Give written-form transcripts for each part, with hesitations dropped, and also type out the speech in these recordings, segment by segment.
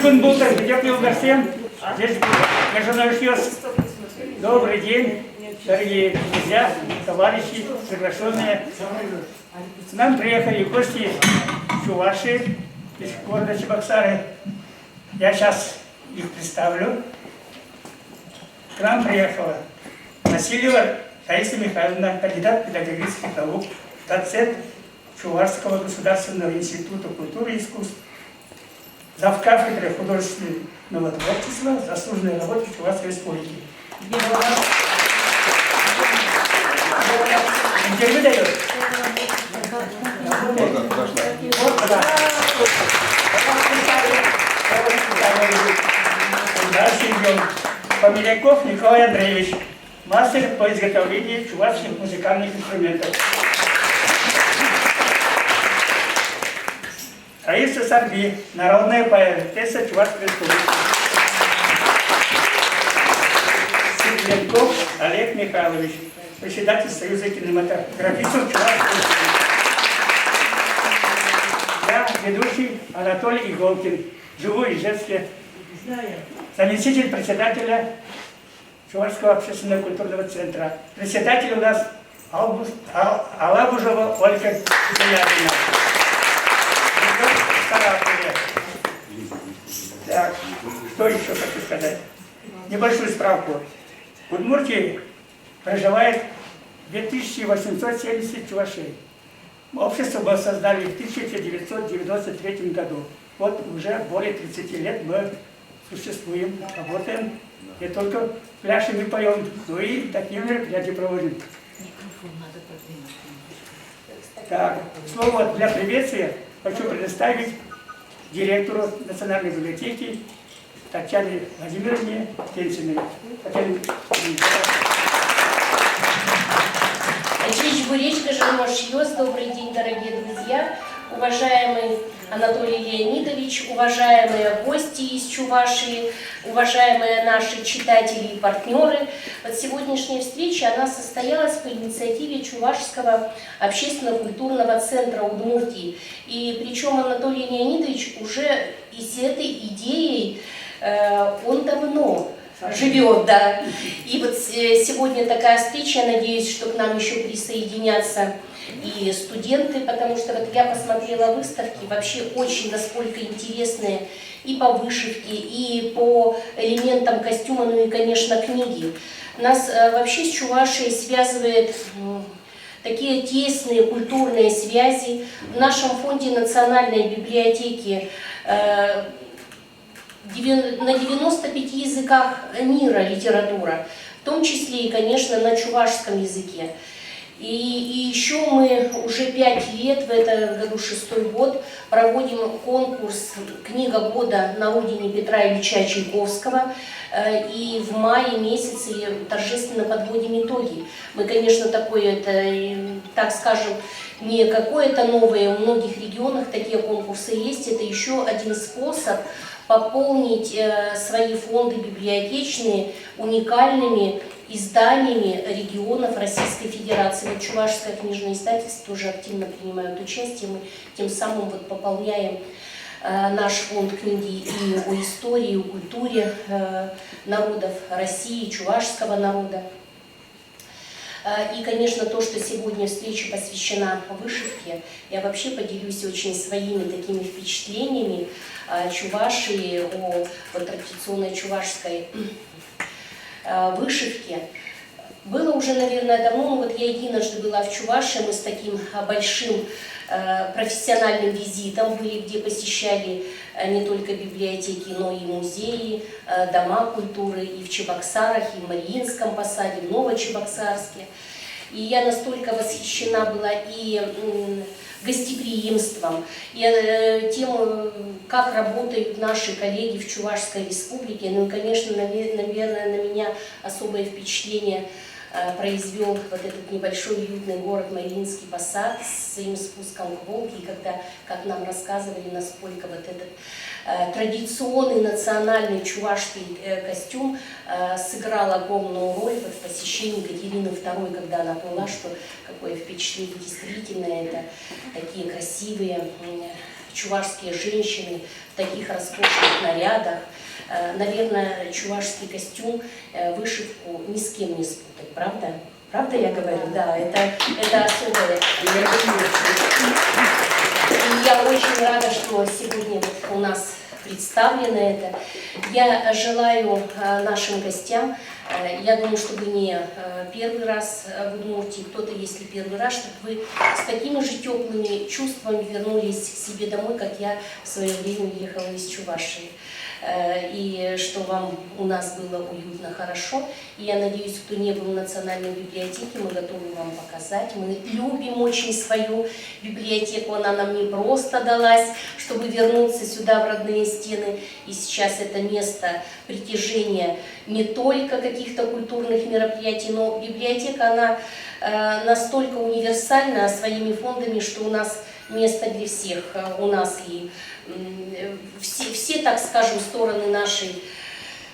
Кунбултер, где был всем? Здесь добрый день, дорогие друзья, товарищи, приглашенные. К нам приехали гости Чувашии из города Чебоксары. Я сейчас их представлю. К нам приехала Васильева Таисия Михайловна, кандидат педагогических наук, доцент Чувашского государственного института культуры и искусств, завкафедры художественного творчества, заслуженной работы Чувашской республики. Интервью дает? Дальше идем. Помеляков Николай Андреевич, мастер по изготовлению чувашских музыкальных инструментов. Раиса Сарби, народная поэтесса Чувашской республики. Сидленков Олег Михайлович, председатель Союза кинематографистов Чувашской республики. Я ведущий Анатолий Иголкин, живу в Ижевске, заместитель председателя Чувашского общественного культурного центра. Председатель у нас Алабужева Ольга Ильина. Так, что еще хочу сказать? Небольшую справку. В Удмуртии проживает 2870 чувашей. Общество мы создали в 1993 году. Вот уже более 30 лет мы существуем, работаем, не только пляшем и поем, но и такие мероприятия проводим. Так, слово для приветствия хочу предоставить директору Национальной библиотеки Татьяне Владимировне Тенциной. Добрый день, дорогие друзья, уважаемый Анатолий Леонидович, уважаемые гости из Чувашии, уважаемые наши читатели и партнеры. Вот сегодняшняя встреча, она состоялась по инициативе Чувашского общественно-культурного центра Удмуртии. И причем Анатолий Леонидович уже и с этой идеей, он давно живет, да. И вот сегодня такая встреча, я надеюсь, что к нам еще присоединятся и студенты, потому что вот я посмотрела выставки, вообще очень насколько интересные и по вышивке, и по элементам костюма, ну и, конечно, книги. Нас вообще с Чувашией связывает такие тесные культурные связи. В нашем фонде Национальной библиотеки на 95 языках мира литература, в том числе и, конечно, на чувашском языке. И еще мы уже 5 лет, в этом году 6-й год, проводим конкурс «Книга года на родине Петра Ильича Чайковского». И в мае месяце торжественно подводим итоги. Мы, конечно, такое, так скажем, не какое-то новое, в многих регионах такие конкурсы есть. Это еще один способ пополнить свои фонды библиотечные уникальными изданиями регионов Российской Федерации. Вот Чувашское книжное издательство тоже активно принимает участие. Мы тем самым вот пополняем наш фонд книги и о истории, и о культуре народов России, чувашского народа. И, конечно, то, что сегодня встреча посвящена вышивке, я вообще поделюсь очень своими такими впечатлениями о Чувашии, о традиционной чувашской вышивке. Было уже, наверное, давно, но вот я единожды была в Чувашии, мы с таким большим профессиональным визитом были, где посещали не только библиотеки, но и музеи, дома культуры и в Чебоксарах, и в Мариинском посаде, в Новочебоксарске. И я настолько восхищена была и гостеприимством, и тем, как работают наши коллеги в Чувашской республике. Ну и, конечно, наверное, на меня особое впечатление произвел вот этот небольшой уютный город Мариинский посад с своим спуском к Волге, и когда, как нам рассказывали, насколько вот этот традиционный национальный чувашский костюм сыграл огромную роль вот в посещении Екатерины II, когда она поняла, что какое впечатление действительно это такие красивые чувашские женщины в таких роскошных нарядах. Наверное, чувашский костюм, вышивку ни с кем не спутать, правда? Правда я говорю? Да, это особое. И я очень рада, что сегодня вот у нас представлено это. Я желаю нашим гостям, я думаю, что вы не первый раз в Удмуртии, кто-то, если первый раз, чтобы вы с такими же теплыми чувствами вернулись к себе домой, как я в свое время ехала из Чувашии. И что вам у нас было уютно, хорошо. И я надеюсь, кто не был в Национальной библиотеке, мы готовы вам показать. Мы любим очень свою библиотеку, она нам не просто далась, чтобы вернуться сюда в родные стены. И сейчас это место притяжения не только каких-то культурных мероприятий, но библиотека, она настолько универсальна своими фондами, что у нас место для всех. У нас и все, так скажем, стороны нашей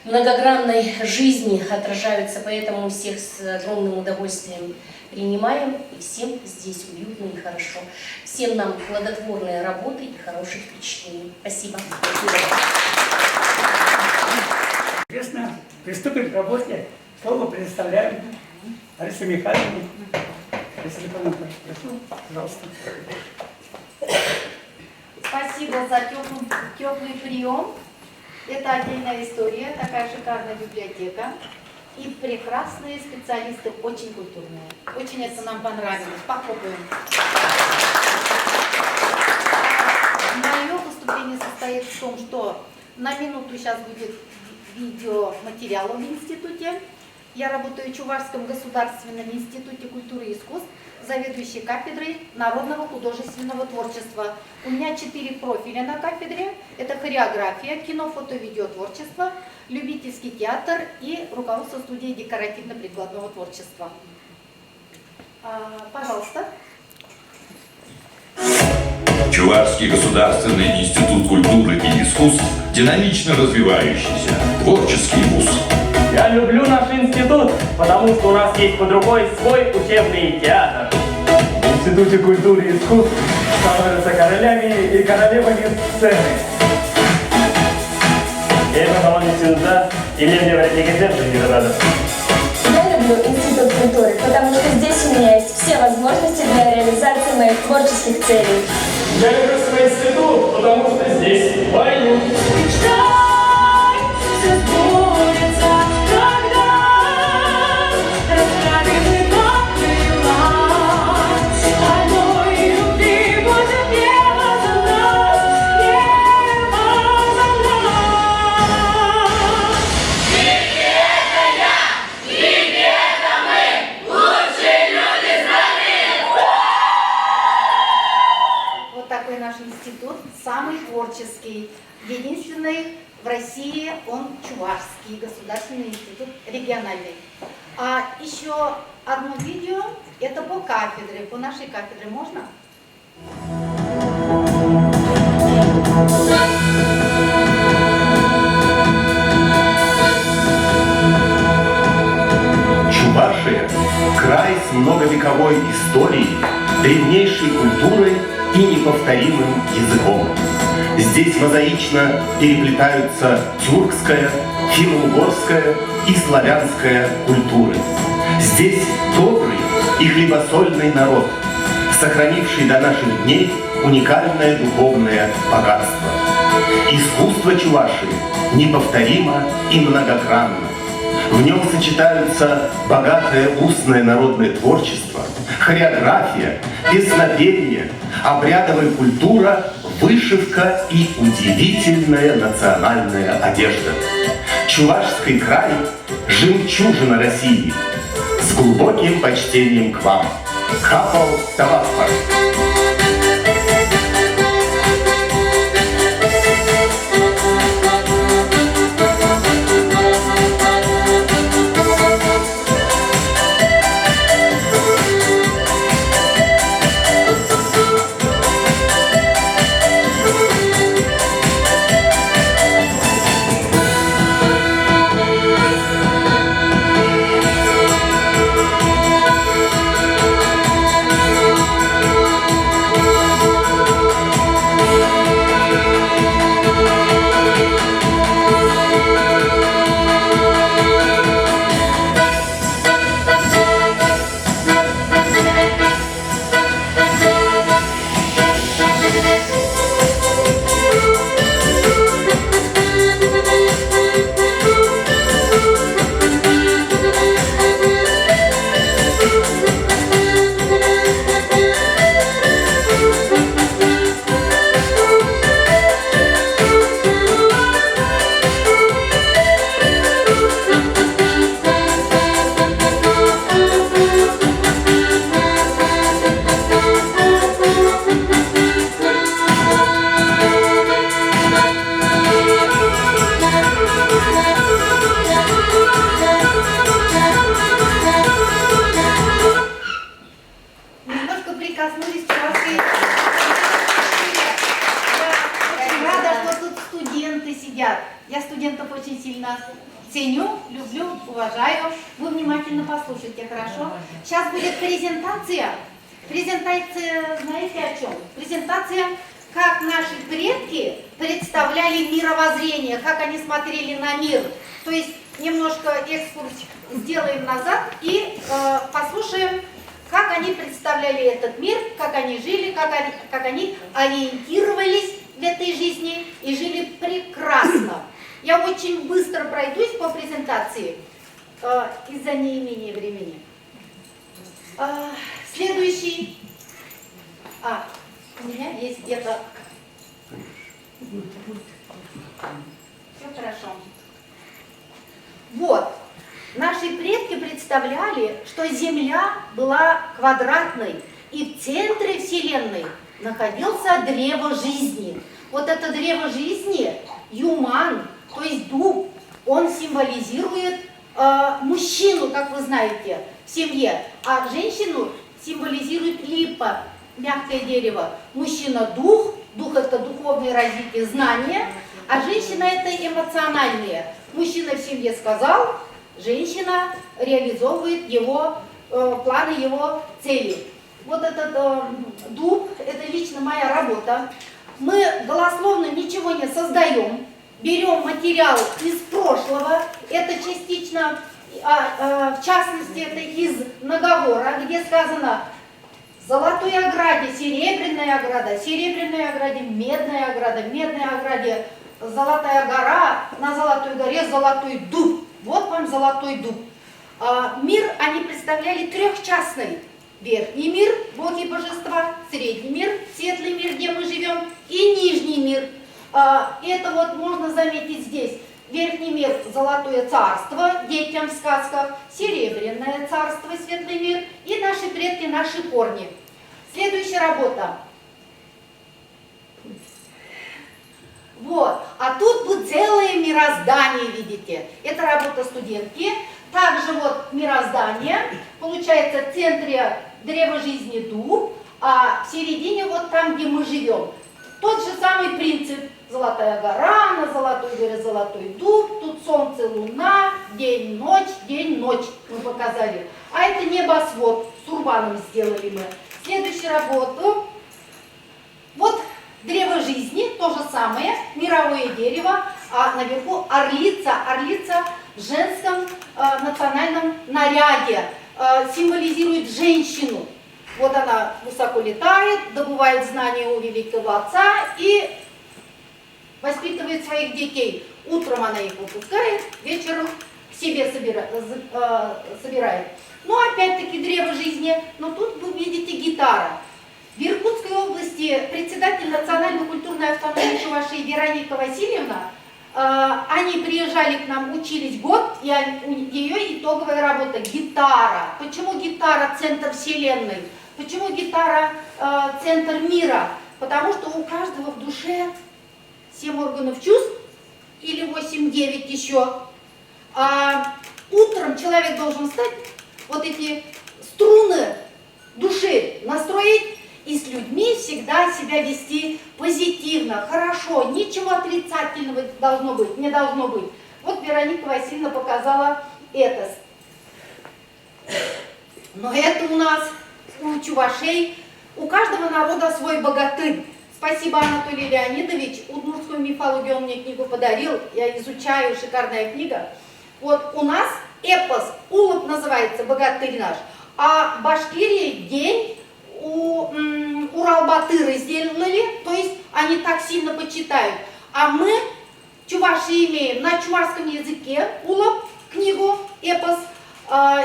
многогранной жизни отражаются, поэтому всех с огромным удовольствием принимаем, и всем здесь уютно и хорошо. Всем нам плодотворной работы и хороших впечатлений. Спасибо. Известно, приступим к работе. Слово предоставляем Ларисе Михайловне. Лариса Михайловна, прошу, пожалуйста. Спасибо за теплый прием. Это отдельная история, такая шикарная библиотека. И прекрасные специалисты, очень культурные. Очень это нам понравилось. Попробуем. Мое выступление состоит в том, что на минуту сейчас будет видеоматериал в институте. Я работаю в Чувашском государственном институте культуры и искусств, заведующей кафедрой народного художественного творчества. У меня 4 профиля на кафедре. Это хореография, кино, фото, видеотворчество, любительский театр и руководство студии декоративно-прикладного творчества. Пожалуйста. Чувашский государственный институт культуры и искусств – динамично развивающийся творческий вуз. Я люблю наш институт, потому что у нас есть под рукой свой учебный театр. В Институте культуры и искусств становятся королями и королевами сцены. Это довольно сюда, и мне не надо. Я люблю Институт культуры, потому что здесь у меня есть все возможности для реализации моих творческих целей. Я люблю свой институт, потому что здесь войну. Самый творческий, единственный в России, он Чувашский государственный институт региональный. А еще одно видео, это по кафедре, по нашей кафедре, можно? Чувашия – край с многовековой историей, древнейшей культурой и неповторимым языком. Здесь мозаично переплетаются тюркская, финно-угорская и славянская культуры. Здесь добрый и хлебосольный народ, сохранивший до наших дней уникальное духовное богатство. Искусство Чувашии неповторимо и многогранно. В нем сочетаются богатое устное народное творчество, хореография, песнопение, обрядовая культура, вышивка и удивительная национальная одежда. Чувашский край – жемчужина России. С глубоким почтением к вам. Капал Тавафар. прикоснулись к чувашской. Я очень рада, что тут студенты сидят. Я студентов очень сильно ценю, люблю, уважаю. Вы внимательно послушайте, хорошо? Сейчас будет презентация. Презентация, знаете о чем? Презентация, как наши предки представляли мировоззрение, как они смотрели на мир. То есть немножко экскурс сделаем назад и послушаем, как они представляли этот мир, как они жили, как они ориентировались в этой жизни и жили прекрасно. Я очень быстро пройдусь по презентации из-за неимения времени. Следующий. У меня есть где-то. Все хорошо. Вот. Наши предки представляли, что Земля была квадратной, и в центре Вселенной находился древо жизни. Вот это древо жизни, юман, то есть дуб, он символизирует мужчину, как вы знаете, в семье, а женщину символизирует липа, мягкое дерево. Мужчина дух, дух это духовное развитие, знания, а женщина это эмоциональное. Мужчина в семье сказал, женщина реализовывает его планы, его цели. Вот этот дуб, это лично моя работа. Мы голословно ничего не создаем, берем материал из прошлого, это частично, в частности, это из наговора, где сказано золотой ограде, серебряная ограде, медная ограде, золотая гора, на золотой горе золотой дуб. Вот вам золотой дуб. Мир они представляли трехчастный. Верхний мир, боги божества, средний мир, светлый мир, где мы живем, и нижний мир. Это вот можно заметить здесь. Верхний мир – золотое царство, детям в сказках, серебряное царство, светлый мир, и наши предки, наши корни. Следующая работа. Вот, а тут вот целое мироздание, видите. Это работа студентки. Также вот мироздание, получается в центре древа жизни дуб, а в середине вот там, где мы живем. Тот же самый принцип. Золотая гора, на золотой горе золотой дуб, тут солнце, луна, день, ночь мы показали. А это небосвод, с урбаном сделали мы. Следующую работу. Вот древо жизни, то же самое, мировое дерево, а наверху орлица. Орлица в женском национальном наряде символизирует женщину. Вот она высоко летает, добывает знания у великого отца и воспитывает своих детей. Утром она их выпускает, вечером к себе собирает. Ну, опять-таки, древо жизни, но тут вы видите гитара. В Иркутской области председатель Национальной культурной автономии Чувашии Вероника Васильевна, они приезжали к нам, учились год, и ее итоговая работа – гитара. Почему гитара – центр вселенной? Почему гитара – центр мира? Потому что у каждого в душе 7 органов чувств, или 8-9 еще. Утром человек должен встать, вот эти струны души настроить, и с людьми всегда себя вести позитивно, хорошо, ничего отрицательного не должно быть. Вот Вероника Васильевна показала это. Но это у нас, у чувашей, у каждого народа свой богатырь. Спасибо, Анатолий Леонидович, удмуртскую мифологию он мне книгу подарил, я изучаю, шикарная книга. Вот у нас эпос, Улуп называется, богатырь наш, а в Башкирии день Урал-Батыры сделали, то есть они так сильно почитают. А мы, чуваши, имеем на чувашском языке Улуп, книгу, эпос,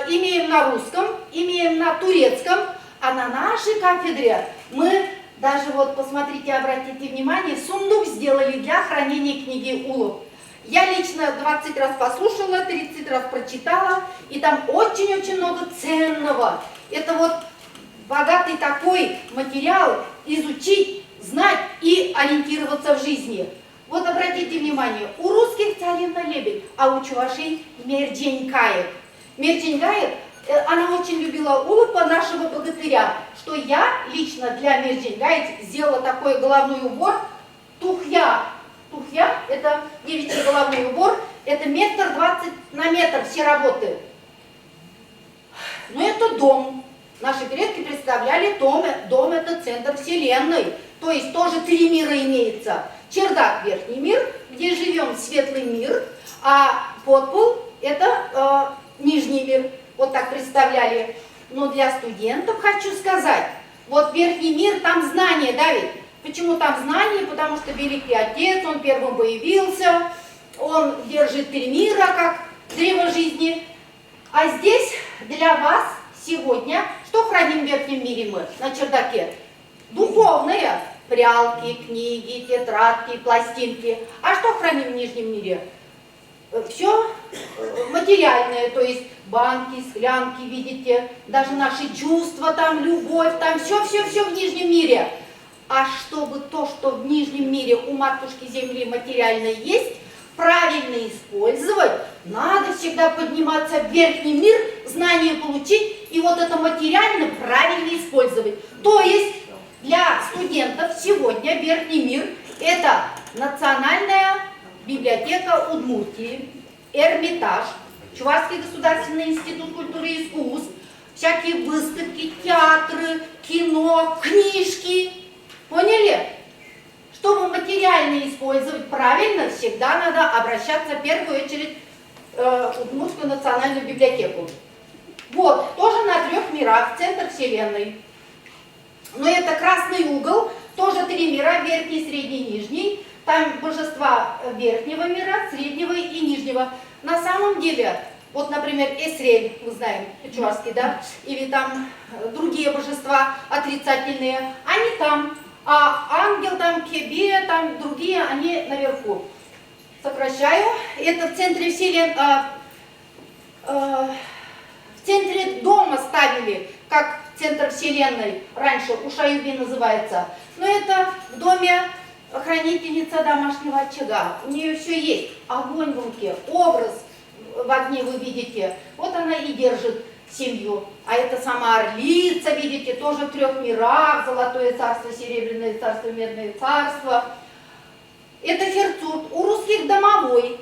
имеем на русском, имеем на турецком, а на нашей кафедре мы даже вот, посмотрите, обратите внимание, сундук сделали для хранения книги Улуп. Я лично 20 раз послушала, 30 раз прочитала, и там очень-очень много ценного. Это вот богатый такой материал изучить, знать и ориентироваться в жизни. Вот обратите внимание, у русских царевна лебедь, а у чувашей мердженькаев. Мердженькаев Она очень любила улыбку нашего богатыря, что я лично для Мирджингайт сделала такой головной убор. Тухья, это девичий головной убор, это 1,20 м на метр все работы. Но это дом. Наши предки представляли дом это центр вселенной. То есть тоже 3 мира имеется. Чердак — верхний мир, где живем, светлый мир, а подпол — это нижний мир. Вот так представляли. Но для студентов хочу сказать, вот верхний мир, там знания, да ведь? Почему там знания? Потому что Великий Отец, он первым появился, он держит 3 мира, как древо жизни. А здесь для вас сегодня, что храним в верхнем мире мы на чердаке? Духовное. Прялки, книги, тетрадки, пластинки. А что храним в нижнем мире? Все материальное, то есть банки, склянки, видите, даже наши чувства, там любовь, там все в нижнем мире. А чтобы то, что в нижнем мире у матушки Земли материальное есть, правильно использовать, надо всегда подниматься в верхний мир, знания получить и вот это материально правильно использовать. То есть для студентов сегодня верхний мир — это Национальная библиотека Удмуртии, Эрмитаж, Чувашский государственный институт культуры и искусств, всякие выставки, театры, кино, книжки. Поняли? Чтобы материально использовать правильно, всегда надо обращаться в первую очередь в Удмуртскую национальную библиотеку. Вот, тоже на 3 мирах, центр вселенной. Но это красный угол, тоже 3 мира, верхний, средний, нижний. Там божества верхнего мира, среднего и нижнего. На самом деле, вот, например, Эсрель, мы знаем, чувашский, да, или там другие божества отрицательные, они там, а ангел там, Кебе, там другие, они наверху. Сокращаю, это в центре вселенной, в центре дома ставили, как центр вселенной, раньше Ушаюби называется, но это в доме хранительница домашнего очага, у нее все есть, огонь в руке, образ в огне вы видите, вот она и держит семью, а это сама орлица, видите, тоже в 3 мирах, золотое царство, серебряное царство, медное царство, это херцурт, у русских домовой,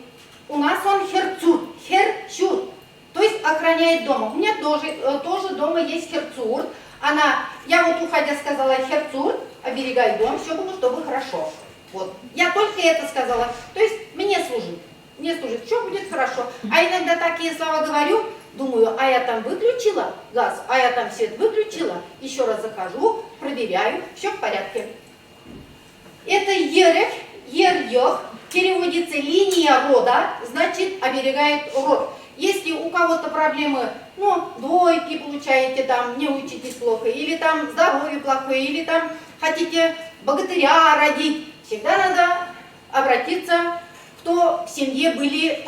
у нас он херцурт, то есть охраняет дома. У меня тоже дома есть херцурт. Я вот уходя сказала херцурт, оберегай дом, все было, чтобы хорошо. Вот. Я только это сказала. То есть мне служит, все будет хорошо. А иногда такие слова говорю, думаю, а я там выключила газ, а я там свет выключила, еще раз захожу, проверяю, все в порядке. Это ерех, переводится линия рода, значит оберегает род. Если у кого-то проблемы, двойки получаете, там, не учитесь плохо, или там здоровье плохое, или там хотите богатыря родить, всегда надо обратиться, кто в семье были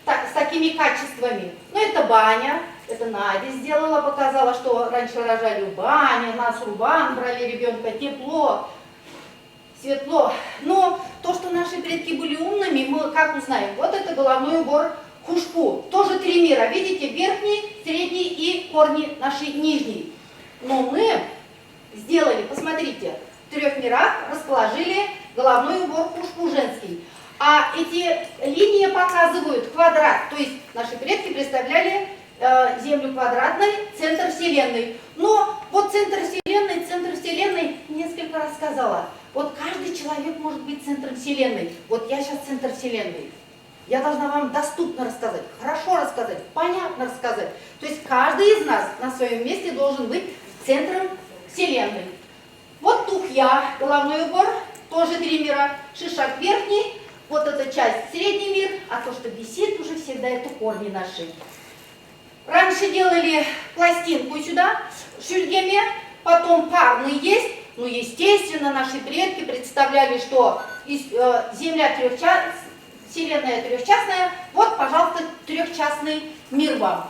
с такими качествами. Это баня, это Надя сделала, показала, что раньше рожали в бане, на сурбан брали ребенка, тепло, светло. Но то, что наши предки были умными, мы как узнаем? Вот это головной убор хушпу, тоже 3 мира, видите, верхний, средний и корни наши нижние. Но мы сделали, посмотрите, в 3 мирах расположили головной убор хушпу женский. А эти линии показывают квадрат, то есть наши предки представляли Землю квадратной, центр Вселенной. Но вот центр Вселенной, несколько раз сказала, вот каждый человек может быть центром Вселенной. Вот я сейчас центр Вселенной. Я должна вам доступно рассказать, хорошо рассказать, понятно рассказать. То есть каждый из нас на своем месте должен быть центром Вселенной. Вот тухья, головной убор, тоже 3 мира, шишак верхний, вот эта часть средний мир, а то, что висит уже всегда, это корни наши. Раньше делали пластинку сюда, в шульгеме, потом парный есть, естественно, наши предки представляли, что Земля Вселенная трехчастная, вот, пожалуйста, 3-частный мир вам.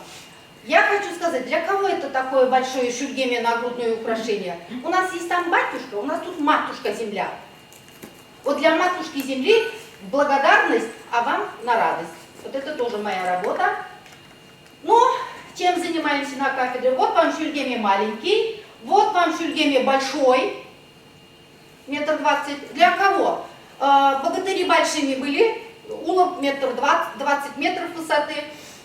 Я хочу сказать, для кого это такое большое шульгеме нагрудное украшение? У нас есть там батюшка, у нас тут матушка Земля. Вот для матушки Земли благодарность, а вам на радость. Вот это тоже моя работа. Но чем занимаемся на кафедре. Вот вам Шульгеми маленький, вот вам Шульгеми большой, 1,20 м. Для кого? Богатыри большими были, улов 1,20 м высоты.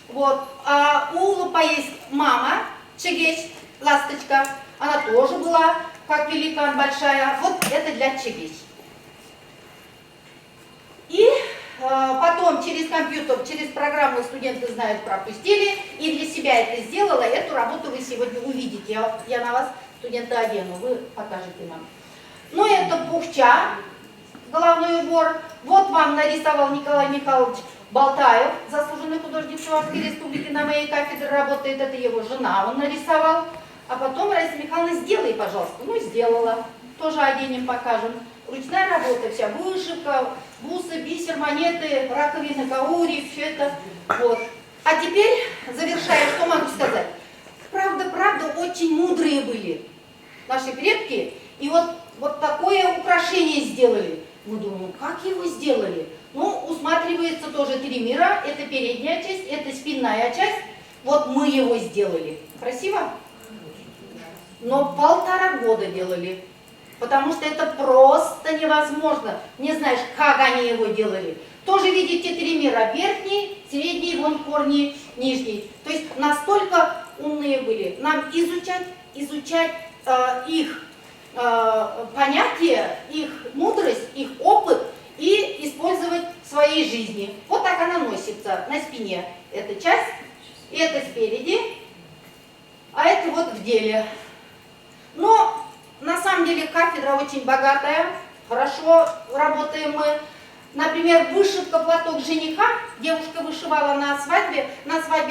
Вот. А у улупа есть мама, чегеч, ласточка, она тоже была, как великан, большая. Вот это для чегеч. И потом через компьютер, через программу студенты знают, пропустили, и для себя это сделала. Эту работу вы сегодня увидите. Я на вас, студенты, одену, вы покажете нам. Ну, это Пухча, головной убор. Вот вам нарисовал Николай Михайлович Болтаев, заслуженный художник Чувашской Республики, на моей кафедре работает, это его жена, он нарисовал. А потом Раиса Михайловна, сделай, пожалуйста. Ну, сделала. Тоже оденем, покажем. Ручная работа вся, вышивка, бусы, бисер, монеты, раковины, каури, все это. Вот. А теперь, завершая, что могу сказать. Правда, очень мудрые были наши предки. И вот такое украшение сделали. Мы думаем, как его сделали? Ну, усматривается тоже 3 мира. Это передняя часть, это спинная часть. Вот мы его сделали. Красиво? Но 1,5 года делали. Потому что это просто невозможно. Не знаешь, как они его делали. Тоже видите 3 мира. Верхний, средний, вон корни, нижний. То есть настолько умные были. Нам изучать их понятия, их мудрость, их опыт и использовать в своей жизни. Вот так она носится на спине. Эта часть, это спереди, а это вот в деле. Но на самом деле кафедра очень богатая, хорошо работаем мы. Например, вышивка платок жениха, девушка вышивала на свадьбе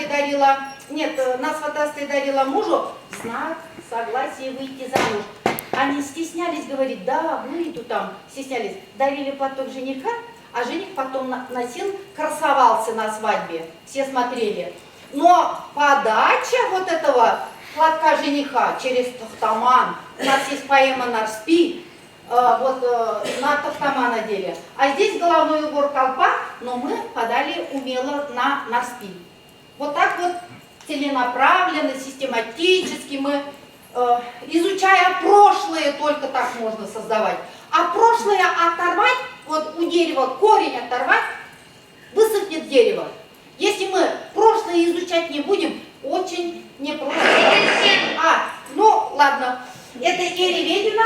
дарила, на сватовстве дарила мужу знак согласия выйти замуж. Они стеснялись, говорит, да, выйду там, стеснялись. Дарили платок жениха, а жених потом носил, красовался на свадьбе, все смотрели. Но подача вот этого платка жениха через тахтаман, у нас есть поэма «Нарспи», на тахтаман одели. А здесь головной убор колпак, но мы подали умело на Нарспи. Вот так вот целенаправленно, систематически мы, изучая прошлое, только так можно создавать. А прошлое оторвать, вот у дерева корень оторвать, высохнет дерево. Если мы прошлое изучать не будем, очень непросто. Ну ладно. Это Ереведина.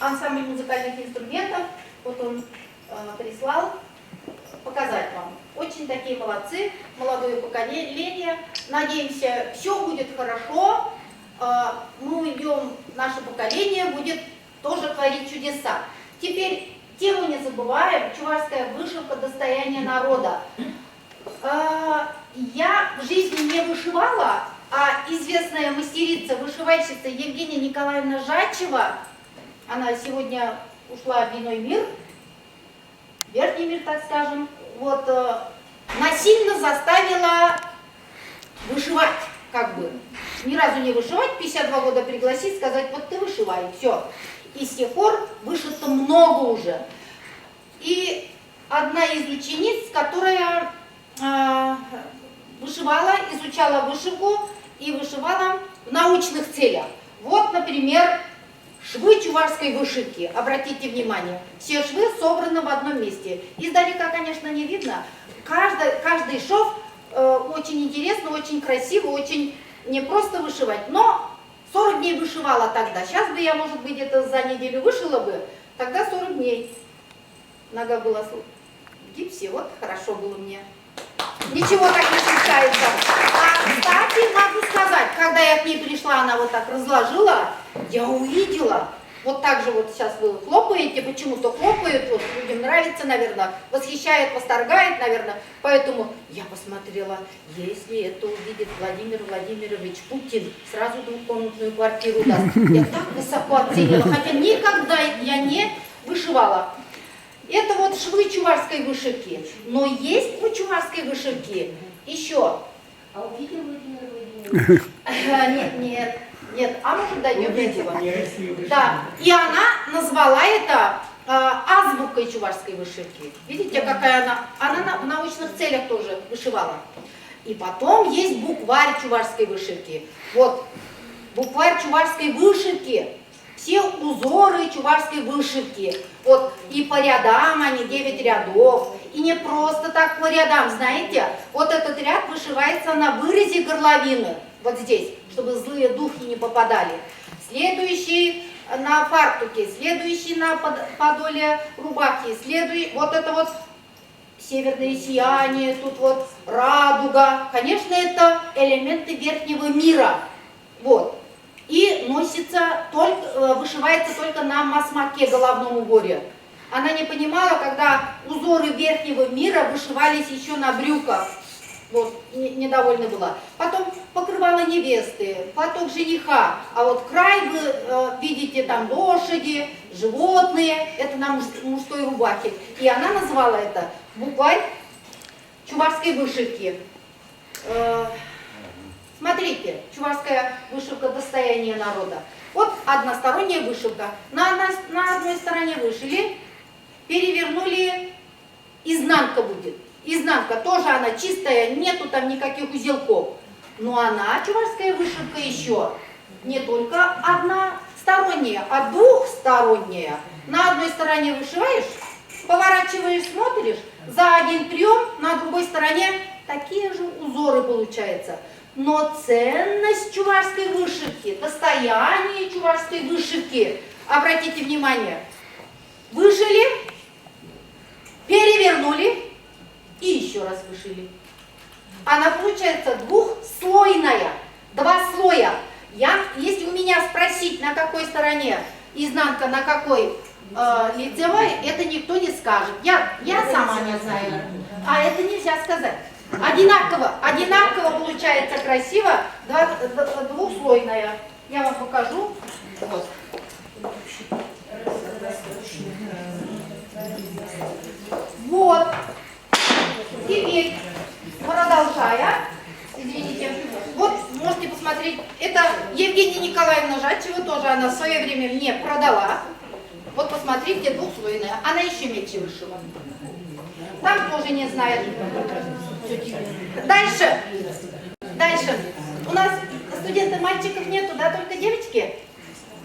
ансамбль музыкальных инструментов. Вот он прислал показать вам. Очень такие молодцы, молодое поколение. Надеемся, все будет хорошо. Мы уйдем, наше поколение будет тоже творить чудеса. Теперь тему не забываем. Чувашская вышивка — достояние народа. Я в жизни не вышивала, а известная мастерица, вышивальщица Евгения Николаевна Жачева, она сегодня ушла в иной мир, верхний мир, так скажем, вот, насильно заставила вышивать, как бы. Ни разу не вышивать, 52 года пригласить, сказать, вот ты вышивай, все. И с тех пор вышито много уже. И одна из учениц, которая вышивала, изучала вышивку и вышивала в научных целях. Вот, например, швы чувашской вышивки. Обратите внимание, все швы собраны в одном месте. Издалека, конечно, не видно. Каждый шов очень интересно, очень красиво, очень не просто вышивать, но 40 дней вышивала тогда. Сейчас бы я, может быть, где-то за неделю вышила бы, тогда 40 дней. Нога была в гипсе, вот хорошо было мне. Ничего так не случается. Кстати, могу сказать, когда я к ней пришла, она вот так разложила, я увидела, вот так же вот сейчас вы хлопаете, почему-то хлопают, вот людям нравится, наверное, восхищает, восторгает, наверное, поэтому я посмотрела, если это увидит Владимир Владимирович Путин, сразу двухкомнатную квартиру даст. Я так высоко оценила, хотя никогда я не вышивала. Это вот швы чувашской вышивки. Но есть у чувашской вышивки еще. А увидел Владимир Владимирович? Нет. А может, дойдем до этого? Да. И она назвала это азбукой чувашской вышивки. Видите, какая она? Она в научных целях тоже вышивала. И потом есть букварь чувашской вышивки. Вот, букварь чувашской вышивки. Все узоры чувашской вышивки. Вот, и по рядам они, 9 рядов. И не просто так по рядам, знаете. Вот этот ряд вышивается на вырезе горловины. Вот здесь, чтобы злые духи не попадали. Следующий на фартуке, следующий на подоле рубахи, следующий, вот это вот северное сияние, тут вот радуга. Конечно, это элементы верхнего мира. Вот. И носится только, вышивается только на масмаке, головном уборе. Она не понимала, когда узоры верхнего мира вышивались еще на брюках. Вот, недовольна была. Потом покрывало невесты, платок жениха. А вот край вы видите, там лошади, животные, это на мужской рубахе. И она назвала это букварь чувашской вышивки. Смотрите, чувашская вышивка — достояние народа. Вот односторонняя вышивка. На одной стороне вышили, перевернули, изнанка будет. Изнанка тоже она чистая, нету там никаких узелков. Но она, чувашская вышивка, еще не только односторонняя, а двухсторонняя. На одной стороне вышиваешь, поворачиваешь, смотришь, за один прием, на другой стороне такие же узоры получаются. Но ценность чувашской вышивки, достояние чувашской вышивки, обратите внимание, вышили, перевернули и еще раз вышили. Она получается двухслойная, 2 слоя. Если у меня спросить, на какой стороне изнанка, на какой лицевой, это никто не скажет. Я сама не знаю, а это нельзя сказать. Одинаково получается красиво, двухслойная. Я вам покажу. Вот. Вот. Теперь, продолжая, извините, вот можете посмотреть, это Евгения Николаевна Жачева, тоже она в свое время мне продала. Вот посмотрите, двухслойная, она еще меньше вышила. Там тоже не знает. Дальше. У нас студентов мальчиков нету, да, только девочки?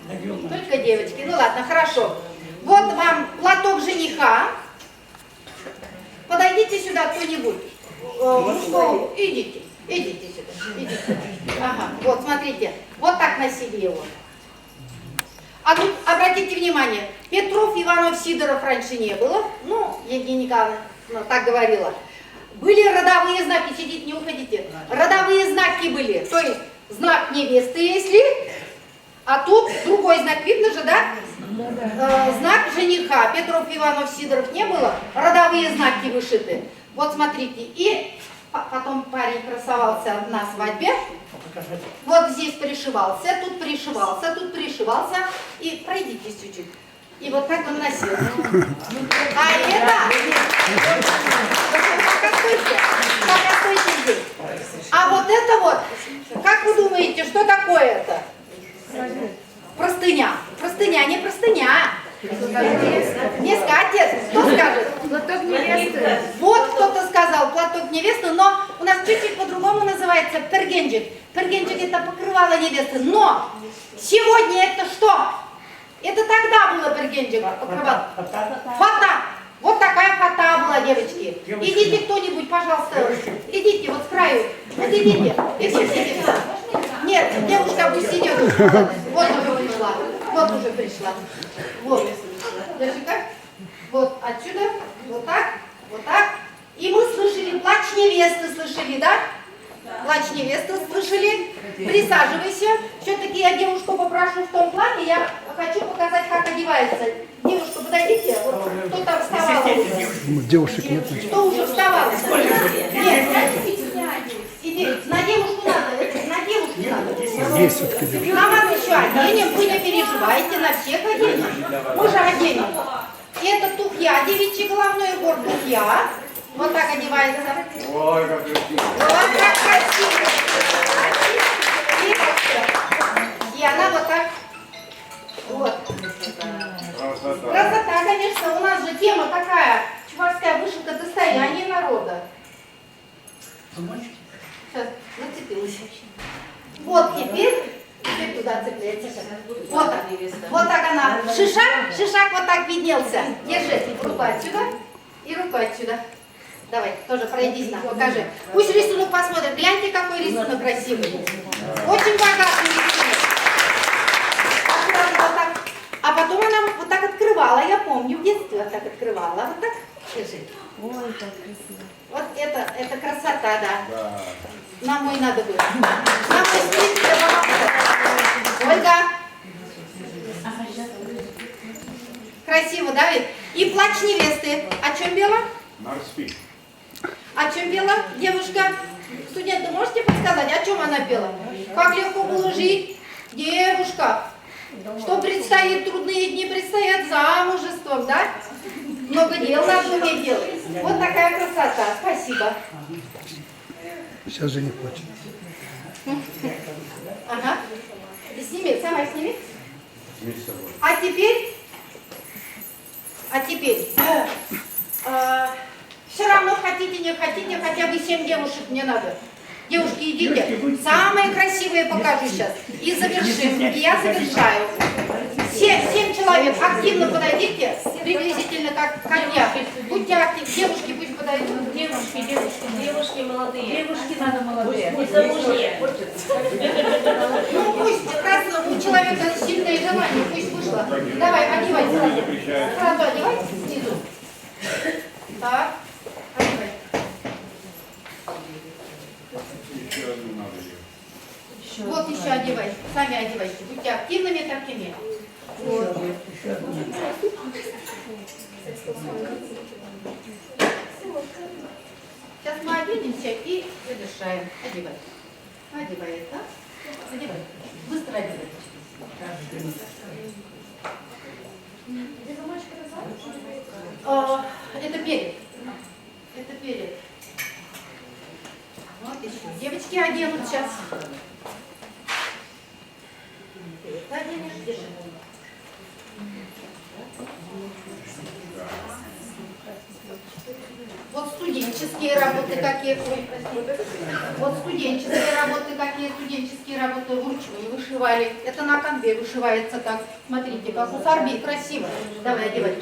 Только девочки, ну ладно, хорошо. Вот вам платок жениха. Подойдите сюда кто-нибудь. Идите сюда. Идите. Ага, вот смотрите, вот так носили его. А тут обратите внимание, Петров, Иванов, Сидоров раньше не было. Ну, Евгения Николаевна так говорила. Были родовые знаки, сидите, не уходите. Родовые знаки были, то есть знак невесты, если, а тут другой знак, видно же, да? Знак жениха, Петров, Иванов, Сидоров не было, родовые знаки вышиты. Вот смотрите, и потом парень красовался на свадьбе, вот здесь пришивался, тут пришивался, тут пришивался, и пройдитесь чуть-чуть. И вот так он носил. А это... Пока стойте здесь. А вот это вот, как вы думаете, что такое это? Простыня. Простыня, не простыня. Не скатерть. Кто скажет? Платок невесты. Вот кто-то сказал платок невесты, но у нас чуть-чуть по-другому называется пергенджик. Пергенджик это покрывало невесты. Но сегодня это что? Это тогда было пергенджик. Фата. Вот такая фата была, девочки. Идите кто-нибудь, пожалуйста. Идите вот с краю. Вот идите. Идите. Нет, девушка пусть идет. Вот уже пришла. Вот уже пришла. Вот. Держи-ка. Вот отсюда. Вот так. Вот так. И мы слышали плач невесты. Слышали, да? Плач невесты слышали. Присаживайся. Все-таки я девушку попрошу в том плане. Я хочу показать, как одевается. Девушка, подойдите. Вот кто там вставала? Девушек нет. Кто уже вставал? Нет. Иди. На девушку надо. На девушку надо. Есть все-таки девушки. На вас еще оденем. Вы не переживайте. На всех оденем. Мы же оденем. И это тухья. Девичий головной убор тухья. Вот так одевается. Ой, как красиво. Вот как красиво. И она вот так. Вот. Красота, конечно. У нас же тема такая. Чувашская вышивка — достояние народа. Сейчас, зацепилась. Вот теперь туда цепляется. Вот так. Вот так она. Шишак вот так виднелся. Держи. Руку отсюда и руку отсюда. Давай, тоже пройдись нам, покажи. Пусть рисунок посмотрит. Гляньте, какой рисунок красивый. Очень богатый рисунок. Вот так. А потом она вот так открывала. Я помню, в детстве вот так открывала. Вот так. Держи. Ой, как красиво. Вот это красота, да. Нам мой надо было. Нам мой спит, Ольга. Красиво, да, ведь? И плач невесты. О чем бело? Морспи. О чем пела девушка? Студенты, можете подсказать, о чем она пела? Как легко было жить? Девушка, что предстоит, трудные дни предстоят замужеством, да? Много дел надо уметь делать. Вот такая красота. Спасибо. Сейчас же не плачет. Ага. И сними, сама сними. А теперь, все равно хотите, не хотите, хотя бы 7 девушек мне надо. Девушки, идите. Самые красивые покажу сейчас. И завершим. И я завершаю. 7 человек активно подойдите, приблизительно как я. Будьте активны. Девушки пусть подойдут. Девушки молодые. Девушки надо молодые. Ну пусть, раз у человека сильное желание, пусть вышло. Давай, одевай сразу. Сразу одевай снизу. Так, одевай. Еще одну надо делать. Вот еще одевай. Сами одевайте. Будьте активными такими. Вот. Сейчас мы оденемся и завершаем. Одевай. Одевай это. Одевай. Быстро одевай. Это перед. Это перед. Вот еще. Девочки оденут сейчас. Ты оденешь, держи. Вот студенческие работы какие. Ой, прости. Вот студенческие работы какие. Студенческие работы вручную вышивали. Это на канве вышивается так. Смотрите, как у Сарби. Красиво. Давай, одевай.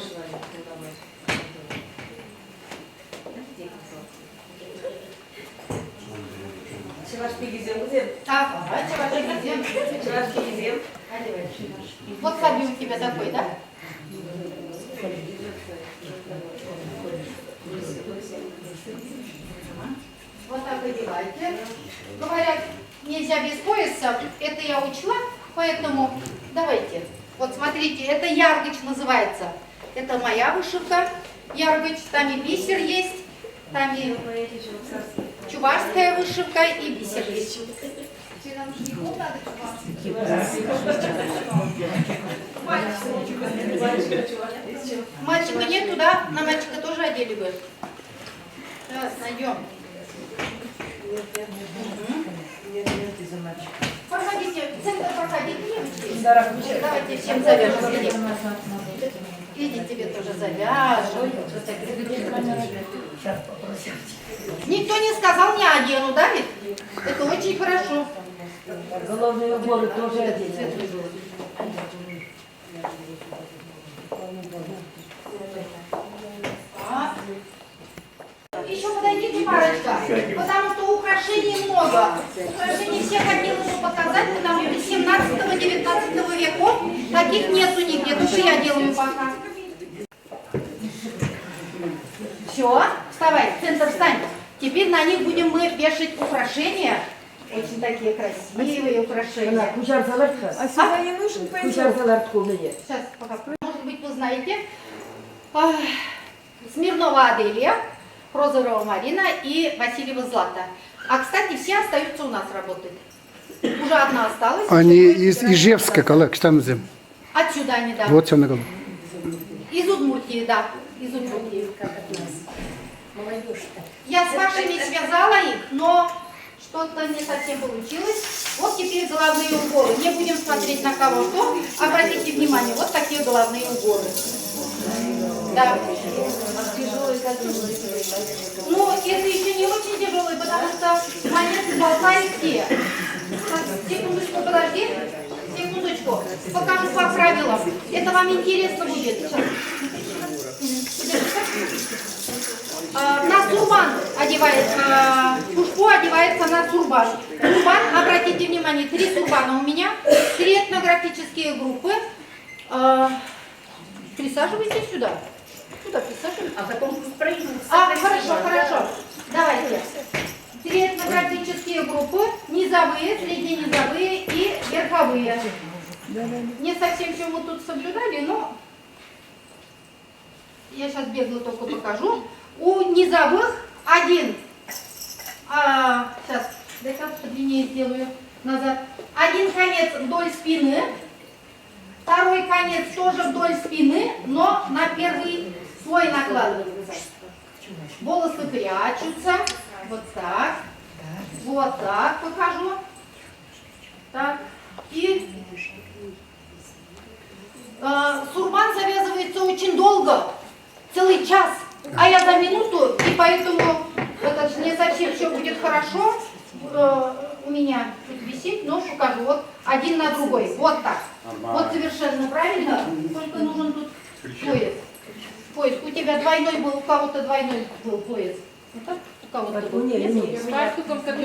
Вот хобби у тебя такой, да? Вот так одевайте. Говорят, нельзя без пояса. Это я учла, поэтому давайте. Вот смотрите, это яргоч называется. Это моя вышивка. Яргоч, там и бисер есть, там и чувашская вышивка, и бисер есть. Мальчика нет туда, на мальчика тоже одели бы. Сейчас найдем. Проходите, в центр проходите, девочки. Давайте всем завяжем. Иди, тебе тоже завяжем. Никто не сказал, не одену, да ведь? Это очень хорошо. Головные уборы тоже одеты. Еще подойдите, парочка, потому что украшений много. Украшений всех хотела бы показать, потому что 17-19 веков таких нету нигде, только я делаю пока. Все, вставай, в центр встань. Теперь на них будем мы вешать украшения. Очень такие красивые украшения. А сюда не нужен пойдем? Сейчас, пока. Может быть, вы знаете, Смирнова Аделия, Прозорова Марина и Васильева Злата. А, кстати, все остаются у нас работать. Уже одна осталась. Они из Ижевска, коллег, там зим. Отсюда они, да. Вот он говорит. Из Удмуртии, да. Из Удмуртии. Я с вашими связала их, но что-то не совсем получилось. Вот теперь головные уборы. Не будем смотреть на кого что. Обратите внимание, вот такие головные уборы. Да. Ну, это еще не очень тяжелый, потому что монеты болтали все. Секундочку, подожди. Секундочку. Покажу по правилам. Это вам интересно будет. Сейчас. На сурбан одевается, пушку одевается на сурбан. Сурбан, обратите внимание, 3 сурбана у меня, 3 этнографические группы. Присаживайтесь сюда. Сюда присаживайтесь. А потом пройдутся. Хорошо. Давайте. 3 этнографические группы, низовые, средненизовые и верховые. Не совсем все мы тут соблюдали, но я сейчас бегло только покажу. У низовых один, сейчас, дай-ка подлиннее сделаю назад. Один конец вдоль спины, второй конец тоже вдоль спины, но на первый слой накладывается. Волосы прячутся, вот так покажу. Так, и сурбан завязывается очень долго, целый час. А я за минуту, и поэтому это не совсем все будет хорошо. У меня тут висит, но покажу. Вот один на другой. Вот так. Вот совершенно правильно. Только нужен тут пояс. Пояс. У тебя двойной был, у кого-то двойной был пояс. Вот так? У кого-то был. Нет.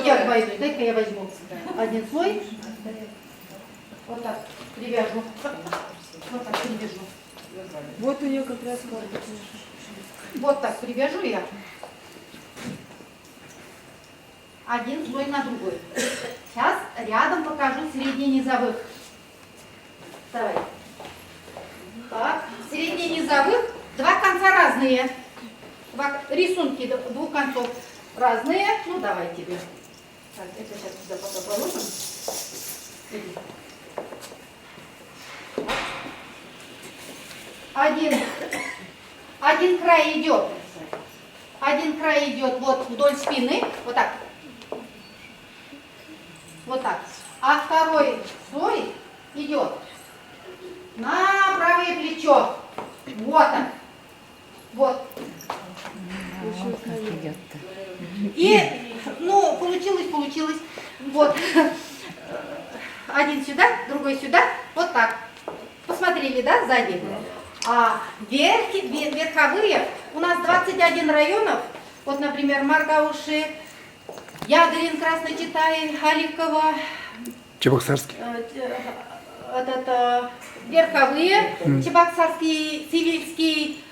Я двойной. Дай-ка я возьму один слой. Вот так привяжу. Вот так привяжу. Вот у нее как раз Вот так привяжу я. Один слой на другой. Сейчас рядом покажу средненизовых. Давай. Так, средненизовых. 2 конца разные. Рисунки 2 концов разные. Ну, давай тебе. Так, это сейчас сюда пока положим. Один край идет. Один край идет вот вдоль спины. Вот так. Вот так. А второй слой идет на правое плечо. Вот он. Вот. И, ну, получилось. Вот. Один сюда, другой сюда. Вот так. Посмотрели, да, сзади? А верховые, у нас 21 районов. Вот, например, Маргауши, Ядрин, Красночитай, Халикова, Чебоксарский. Верховые, Чебоксарский, Цивильский,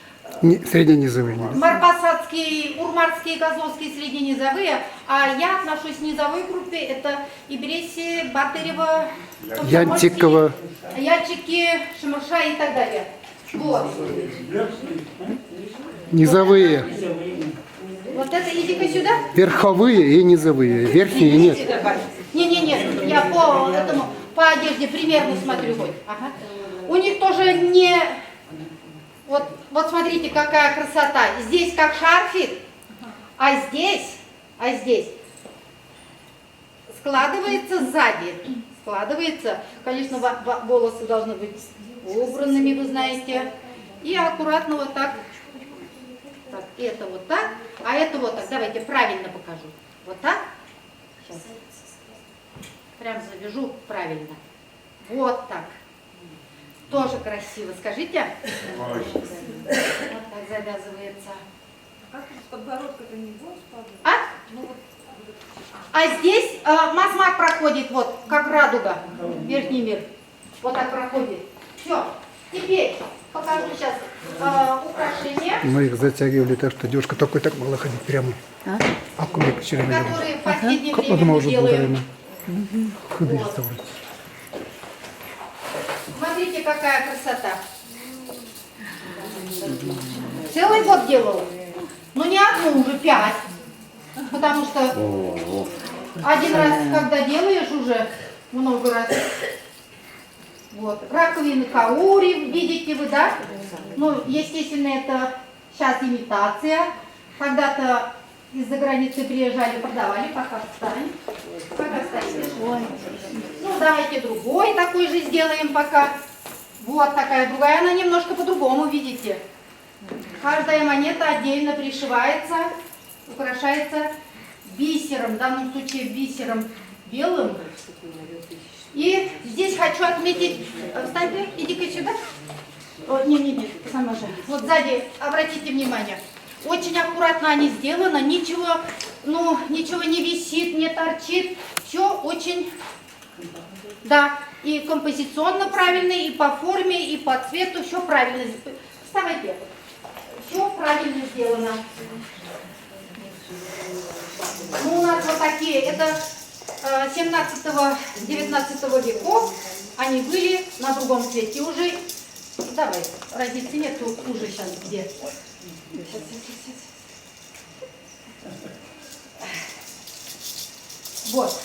Средненизовый. Марпасадский, Урмарский, Козловский, средненизовые. А я отношусь к низовой группе. Это Ибреси, Батырева, Янтикова. Янчики, Шамырша и так далее. Вот. Низовые. Вот это иди-ка сюда. Верховые и низовые. Верхние нет. Не, я по одежде примерно смотрю. Вот. Ага. У них тоже не... Вот смотрите, какая красота. Здесь как шарфик, а здесь складывается сзади. Складывается. Конечно, волосы должны быть убранными, вы знаете. И аккуратно вот так. Так, это вот так, а это вот так. Давайте правильно покажу. Вот так. Сейчас. Прям завяжу правильно. Вот так. Тоже красиво, скажите? Вот так завязывается. А как с подбородка-то не будет падать? А? А здесь масмак проходит, вот, как радуга, верхний мир. Вот так проходит. Все. Теперь покажу сейчас украшения. Мы их затягивали так, что девушка только так могла ходить прямо. А кубик все время. Которые в последнее Как время потом мы уже делаем. худые Вот. стали. Смотрите, какая красота. Целый год делал. Но не одну, уже 5. Потому что один раз, когда делаешь уже много раз. Вот. Раковины каури, видите вы, да? Ну, естественно, это сейчас имитация. Когда-то из-за границы приезжали, продавали, пока встань. Пока стоишь. Ну, давайте другой такой же сделаем пока. Вот такая другая, она немножко по-другому, видите. Каждая монета отдельно пришивается, украшается бисером, в данном случае бисером белым. И здесь хочу отметить, встань, иди-ка сюда. О, не, сама же. Вот сзади, обратите внимание, очень аккуратно они сделаны, ничего не висит, не торчит, все очень, да, и композиционно правильно, и по форме, и по цвету, все правильно. Вставайте. Все правильно сделано. Ну, у нас вот такие, это 17-19 веков, они были на другом цвете уже. Давай, разницы нету, уже сейчас где. Вот.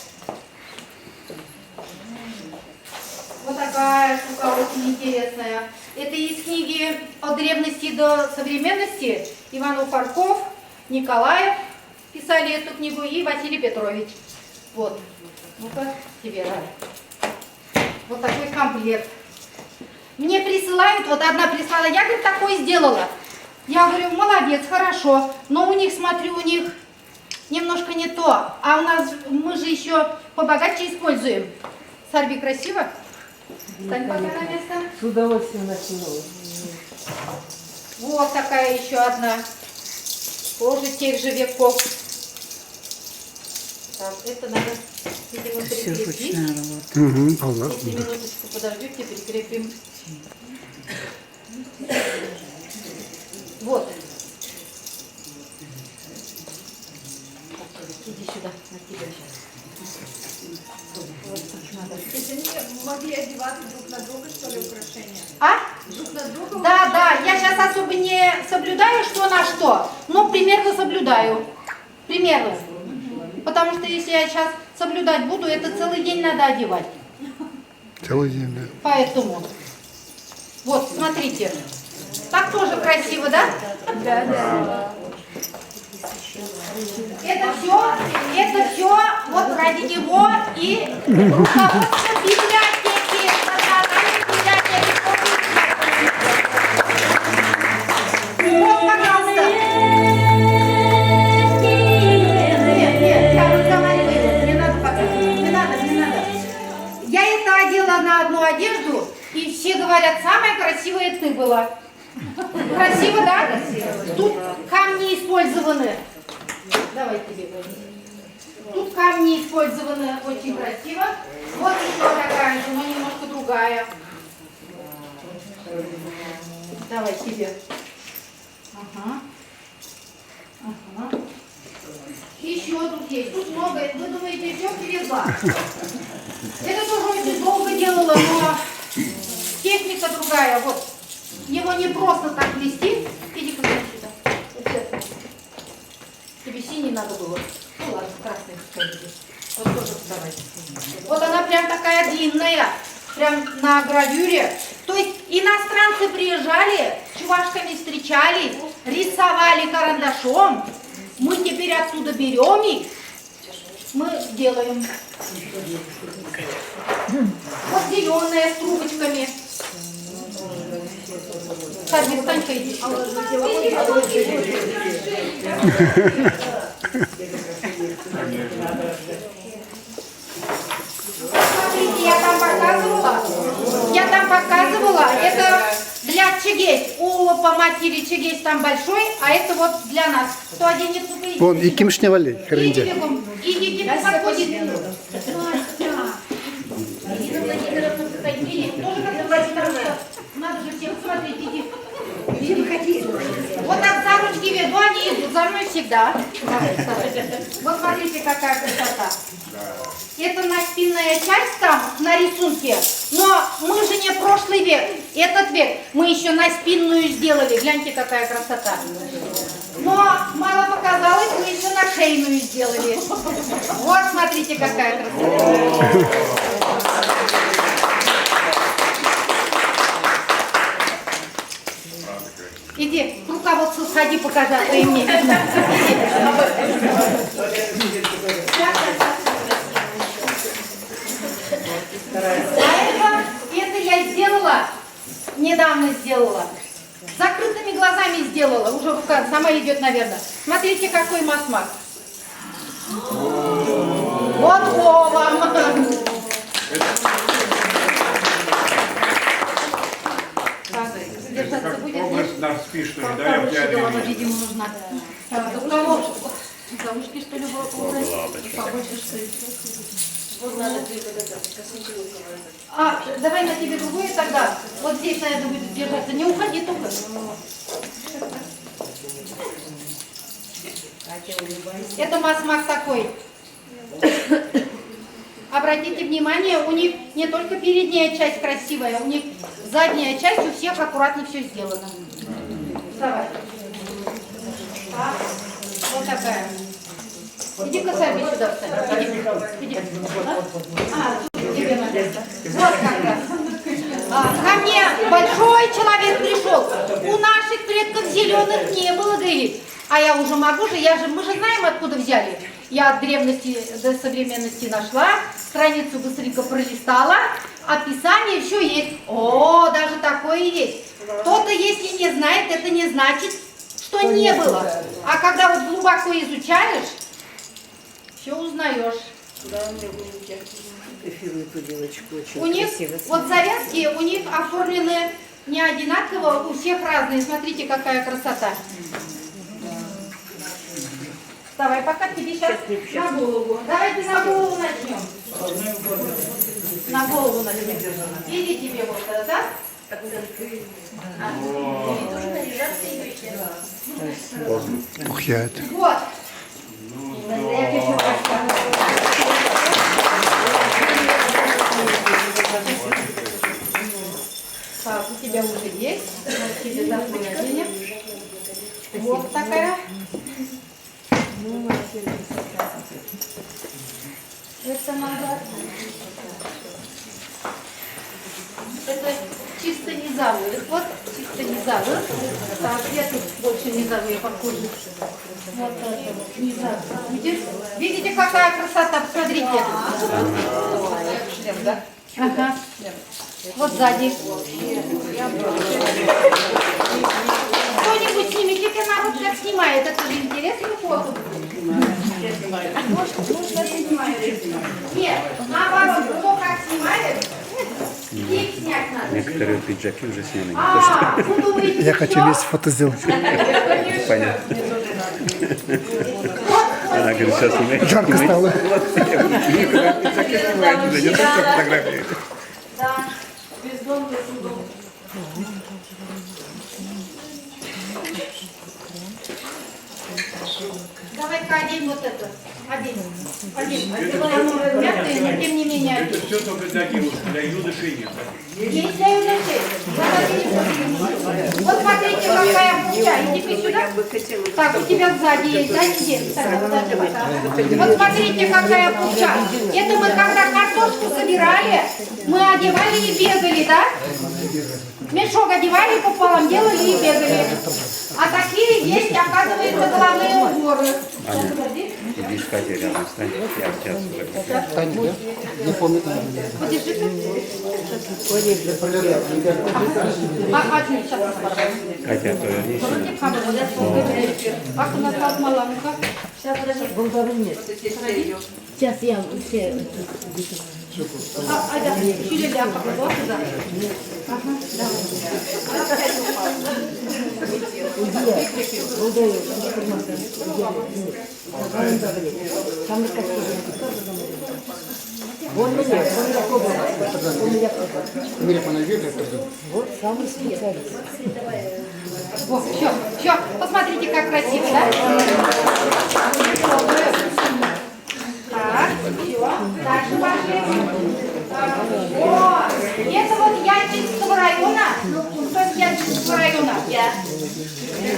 Вот такая штука очень интересная. Это из книги «От древности до современности». Иванов Фарков, Николаев писали эту книгу и Василий Петрович. Вот. Ну-ка, тебе, да. Вот такой комплект. Мне присылают, вот одна прислала, я, говорит, такой сделала. Я говорю, молодец, хорошо, но у них, смотрю, у них немножко не то. А у нас, мы же еще побогаче используем. Сарби, красиво? Встань пока на место. С удовольствием начну. Вот такая еще одна. Тоже тех же веков. Так, это надо, видимо, прикрепить. Если минуточку подождите, прикрепим. Вот. Иди сюда, на тебя сейчас. Вот так надо. Это они могли одеваться друг на друга, что ли, украшения? А? Друг на друга? Да, я сейчас особо не соблюдаю, что на что, но примерно соблюдаю. Примерно. Потому что если я сейчас соблюдать буду, это целый день надо одевать. Целый день, да. Поэтому. Вот, смотрите. Так тоже красиво, да? Да. Это все вот ради него и руководство библиотеки, национальной библиотеки. Вот, пожалуйста. Нет, я разговариваю, не надо показывать, не надо. Я это одела на одну одежду, и все говорят, самая красивая ты была. Красиво, да? Тут камни использованы. Давай тебе возьми. Тут камни использованы очень красиво. Вот еще такая же, но немножко другая. Давай себе. Ага. Ага. Еще тут есть. Тут много. Вы думаете, все привезла? Это тоже очень долго делала, но техника другая. Вот. Его не просто так плести. Иди-ка сюда. Вот это. Тебе синий надо было. Ну ладно, красный пускай будет. Вот тоже давай. Вот она прям такая длинная. Прям на гравюре. То есть иностранцы приезжали, с чувашками встречались, рисовали карандашом. Мы теперь отсюда берем их, мы делаем. Вот зеленая с трубочками. Садись, Танька, иди. Смотрите, я там показывала, это для чегесь. У по матери чегесь там большой, а это вот для нас. Кто оденется, вы Вон, и кимшневали, хренде. идите, подходит. Надо же всех смотреть, иди. Вот так за ручки веду, они идут за мной всегда. Вот смотрите, какая красота. Это наспинная часть там на рисунке, но мы же не прошлый век, этот век. Мы еще наспинную сделали, гляньте, какая красота. Но мало показалось, мы еще на шейную сделали. Вот смотрите, какая красота. Иди, руководство сходи, покажи, а то и мне. Это я сделала, недавно сделала. Закрытыми глазами сделала, уже рука сама идет, наверное. Смотрите, какой масмак. Вот вам. Держаться будет? Видимо, нужна. У кого? За ушки, что ли, побольше, что ли? Вот надо давай на тебе другую тогда. Вот здесь, наверное, будет держаться. Не уходи только. Это масмак такой. Обратите внимание, у них не только передняя часть красивая, у них задняя часть у всех аккуратно все сделано. Давай. Так, вот такая. Иди-ка сами сюда встань. Иди. Тебе надо. Вот как раз. Ко мне большой человек пришел. У наших предков зеленых не было, говорит. А я уже могу же, мы же знаем, откуда взяли. Я от древности до современности нашла, страницу быстренько пролистала, описание, все есть. О, даже такое есть. Кто-то, если не знает, это не значит, что не было. А когда вот глубоко изучаешь, все узнаешь. У них, вот завязки, у них оформлены не одинаково, у всех разные. Смотрите, какая красота. Давай, пока тебе сейчас на голову. Давайте на голову начнем. На голову начнем. Иди тебе вот это. Ух, я это. Вот. Так, у тебя уже есть. Вот тебе завтра оденем. Вот такая. Это надо. Это чисто низовые. Вот чисто низовые. Так, я тут больше низовые похожи. Вот это вот низовые. Видите, какая красота? Посмотрите. Ага. Вот сзади. Кто-нибудь снимите-ка, народ как снимает. Это же интересный фото. Может, снимает. Нет, наоборот, кто как снимает, их снять надо. Некоторые пиджаки уже сняли. Вы думаете, Я хочу весь фото сделать. Понятно. Вот Жарко стало. Да, бездомный судом. Давай-ка одень вот это. Одень. Мягкое, но тем не менее. Это все только для девушки, для юношей нет. Есть для юношей. Вот смотрите, какая пуча. Иди сюда. Так, у тебя сзади есть, да, сидеть? Вот смотрите, какая пуча. Это мы когда картошку собирали, мы одевали и бегали, да? Мешок одевали пополам, делали и бегали. А такие есть, оказывается, головные уборы. Иди с Катей рядом стань, я сейчас Таня, да? Не помню. Подержи-ка. Сейчас. Катя, повернись. Ах, у нас размала, ну-ка. Сейчас, подожди. Сейчас я все... Айда, чили я покладу туда. Ага, Вот самый специалист. Вот, все, посмотрите, как красиво, да? Так, все, дальше пошли. О, это вот Янчинского района, кто из Янчинского района? Я.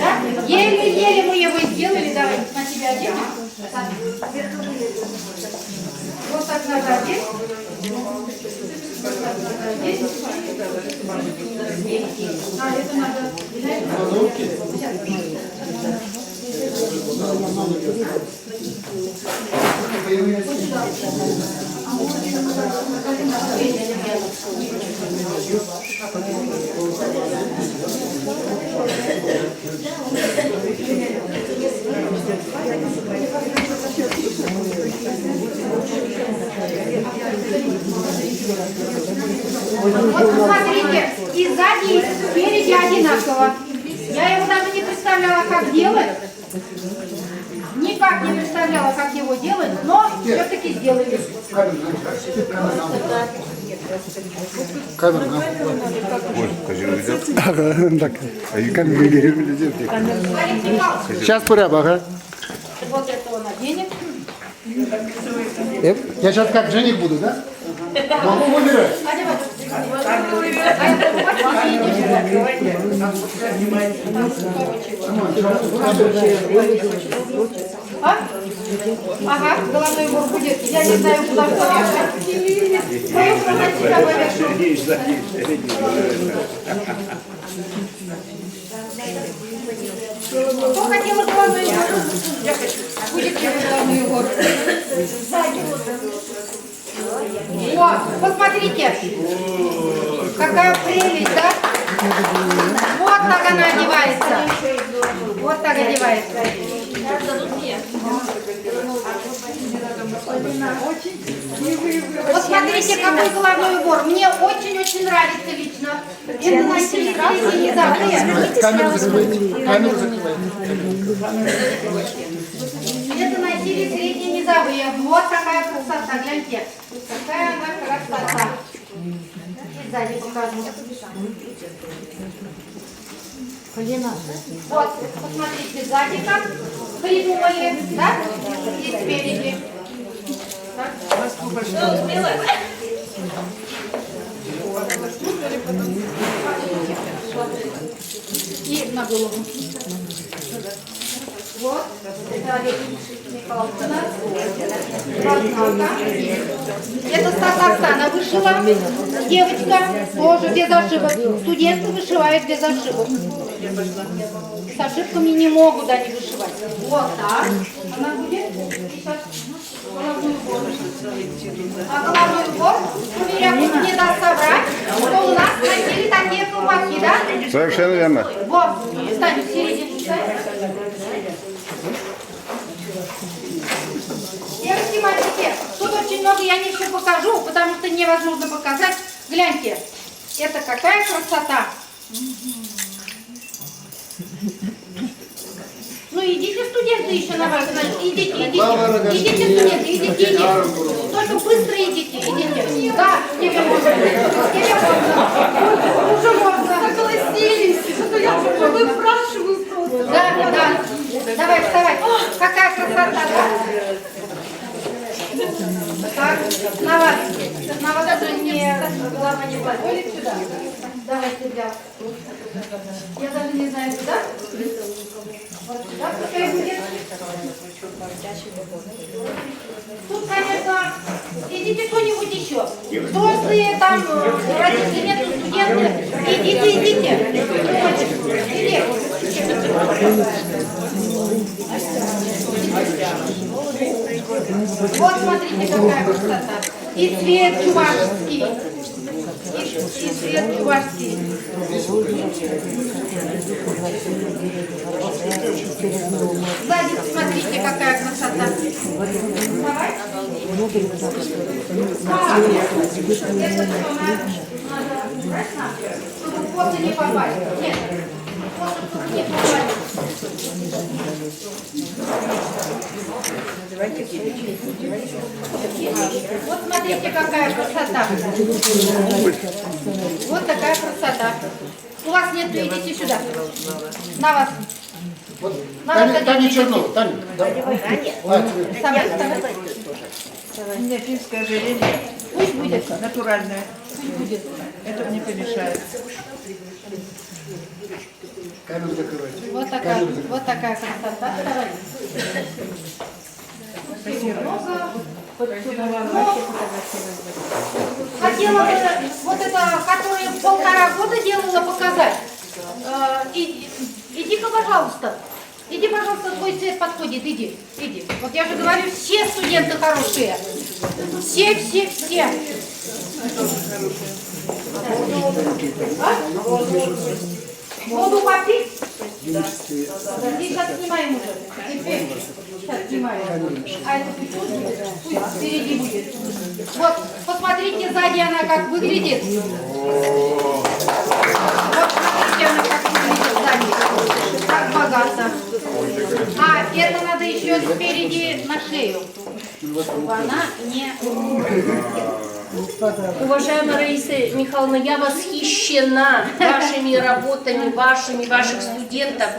Да? Еле-еле мы его сделали, давай, на тебя оденем. Вот так надо одеть. Вот так надо одеть. А, это надо... Вот посмотрите, и сзади, и спереди одинаково. Я его даже не представляла, как делать. Никак не представляла, как его делать, но все-таки сделали. Камера, да? Ой, козел ведет. Ага, так. Камера ведет. Сейчас порядок, ага. Вот это он оденет. Я сейчас как жених буду, да? Могу выбирать. А? Ага, головной убор будет. Я не знаю, куда повешать. Повешу на себя, повешу. Кто хотел головной убор? Я хочу. Будет ли головной убор? О, посмотрите. Какая прелесть, да? Вот так она одевается. Вот так одевается. Вот смотрите, какой головной убор. Мне очень-очень нравится лично. Это носили не забыли. Камеру закрывайте. Камеру закрывайте. Это носили средние низовые. Вот такая красота, гляньте. Какая она красота. И сзади покажу. Вот, посмотрите, сзади как придумали, да? И спереди. И на голову. Вот, это Олег Михайловна. Это с Татарстана вышила девочка, тоже без ошибок. Студенты вышивают без ошибок. С ошибками не могут они вышивать. Вот так. Она будет. Сейчас головной убор. А головной убор, Кумиряков не даст соврать, что у нас носили такие колпаки, да? Совершенно верно. Вот, встань в середину, встань. Девочки, мальчики, тут очень много я не все покажу, потому что невозможно показать. Гляньте, это какая красота. Ну идите, студенты еще на вас. Идите, идите. Идите, студенты, идите, идите. Только быстро идите, идите. Да, тебе можно. Тебе можно. Уже можно. Согласились. Я выпрашиваю просто. Да, да. Давай, вставай. Какая красота, да? Так, на вас. На вас даже не голова не болит сюда. Давай сюда. Я даже не знаю, куда. Вот сюда пускай будет. Тут, конечно, идите кто-нибудь еще. Взрослые, там, родители, нет, студенты. Идите, идите. Иди. Вот смотрите, какая красота. И цвет чувашский. И цвет чувашский. Сзади смотрите, какая красота. Давай. Это что надо убрать надо, чтобы в косы не попасть. Нет, в косы, чтобы не попасть. Вот смотрите, какая красота. Вот такая красота. У вас нет, то идите сюда. На вас. Таня Чернова, Таня. У меня финское ожерелье. Пусть будет. Натуральное. Пусть будет. Это не помешает. Камеру закрывайте. Вот такая красота. Давай. Хотела бы вот это, которое 1,5 года делала, показать. Иди-ка, пожалуйста. Иди, пожалуйста, твой цвет подходит. Иди, иди. Вот я же говорю, все студенты хорошие. Все. Воду попить? Подожди, сейчас снимаем уже. Теперь. Сейчас снимаем. А это пусть впереди будет. Вот, посмотрите сзади она как выглядит. Вот смотрите она как выглядит сзади. Как богато. А, это надо еще спереди на шею. Чтобы она не... Уважаемая Раиса Михайловна, я восхищена вашими работами, ваших студентов.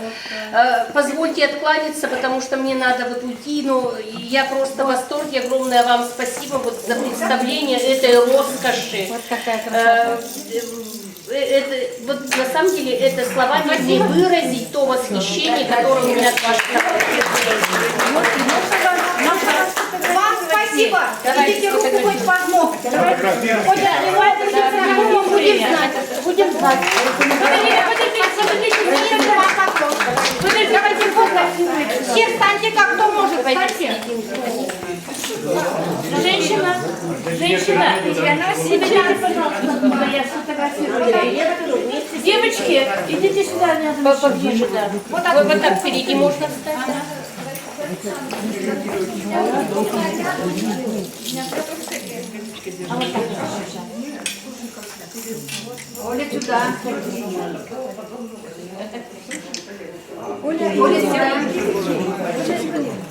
Позвольте откланяться, потому что мне надо вот уйти, но я просто в восторге. Огромное вам спасибо вот за представление этой роскоши. Вот какая красота. Вот на самом деле это словами не выразить то восхищение, которое у меня от ваших работ. Вам спасибо. Идите руку хоть пожму. Хоть отливайте, будем знать. Будем знать. Подождите, давайте фото. Все встаньте, как кто может. Встаньте. Женщина, себя, пожалуйста, я сфотографирую. Девочки, идите сюда, поближе, да. Вот так впереди можно встать. Оля, сюда. Оля, сюда.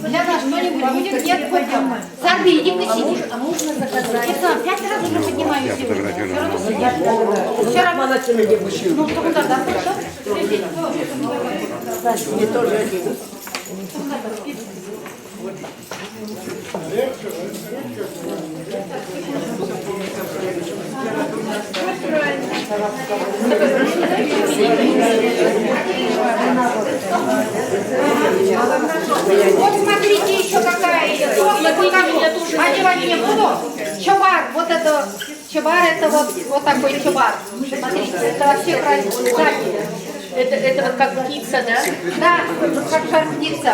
Для нас что-нибудь будет? Нет, пойдем. Сарби, иди-ка сиди. А можно заказать? Я 5 раз уже поднимаюсь. Все равно. Ну, что тогда, хорошо? Мне тоже один. Вот смотрите еще какая. Я покажу. Одевать не буду. Чобар, вот это, чобар, это вот такой чобар. Смотрите, это вообще красиво. Это вот как птица, да? Да, как шар птица.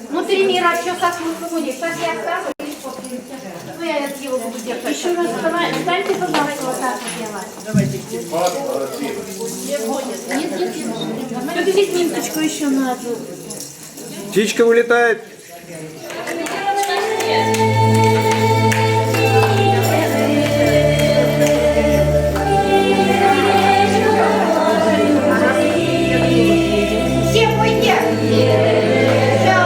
Внутри мира все соснуться будет. Сейчас я оставлю. Ну, я его буду держать. Еще раз встаньте, пожалуйста, вот так вот я вас. Давайте. Нет. Подождите минуточку, еще надо. Птичка улетает. Все пойте. Все.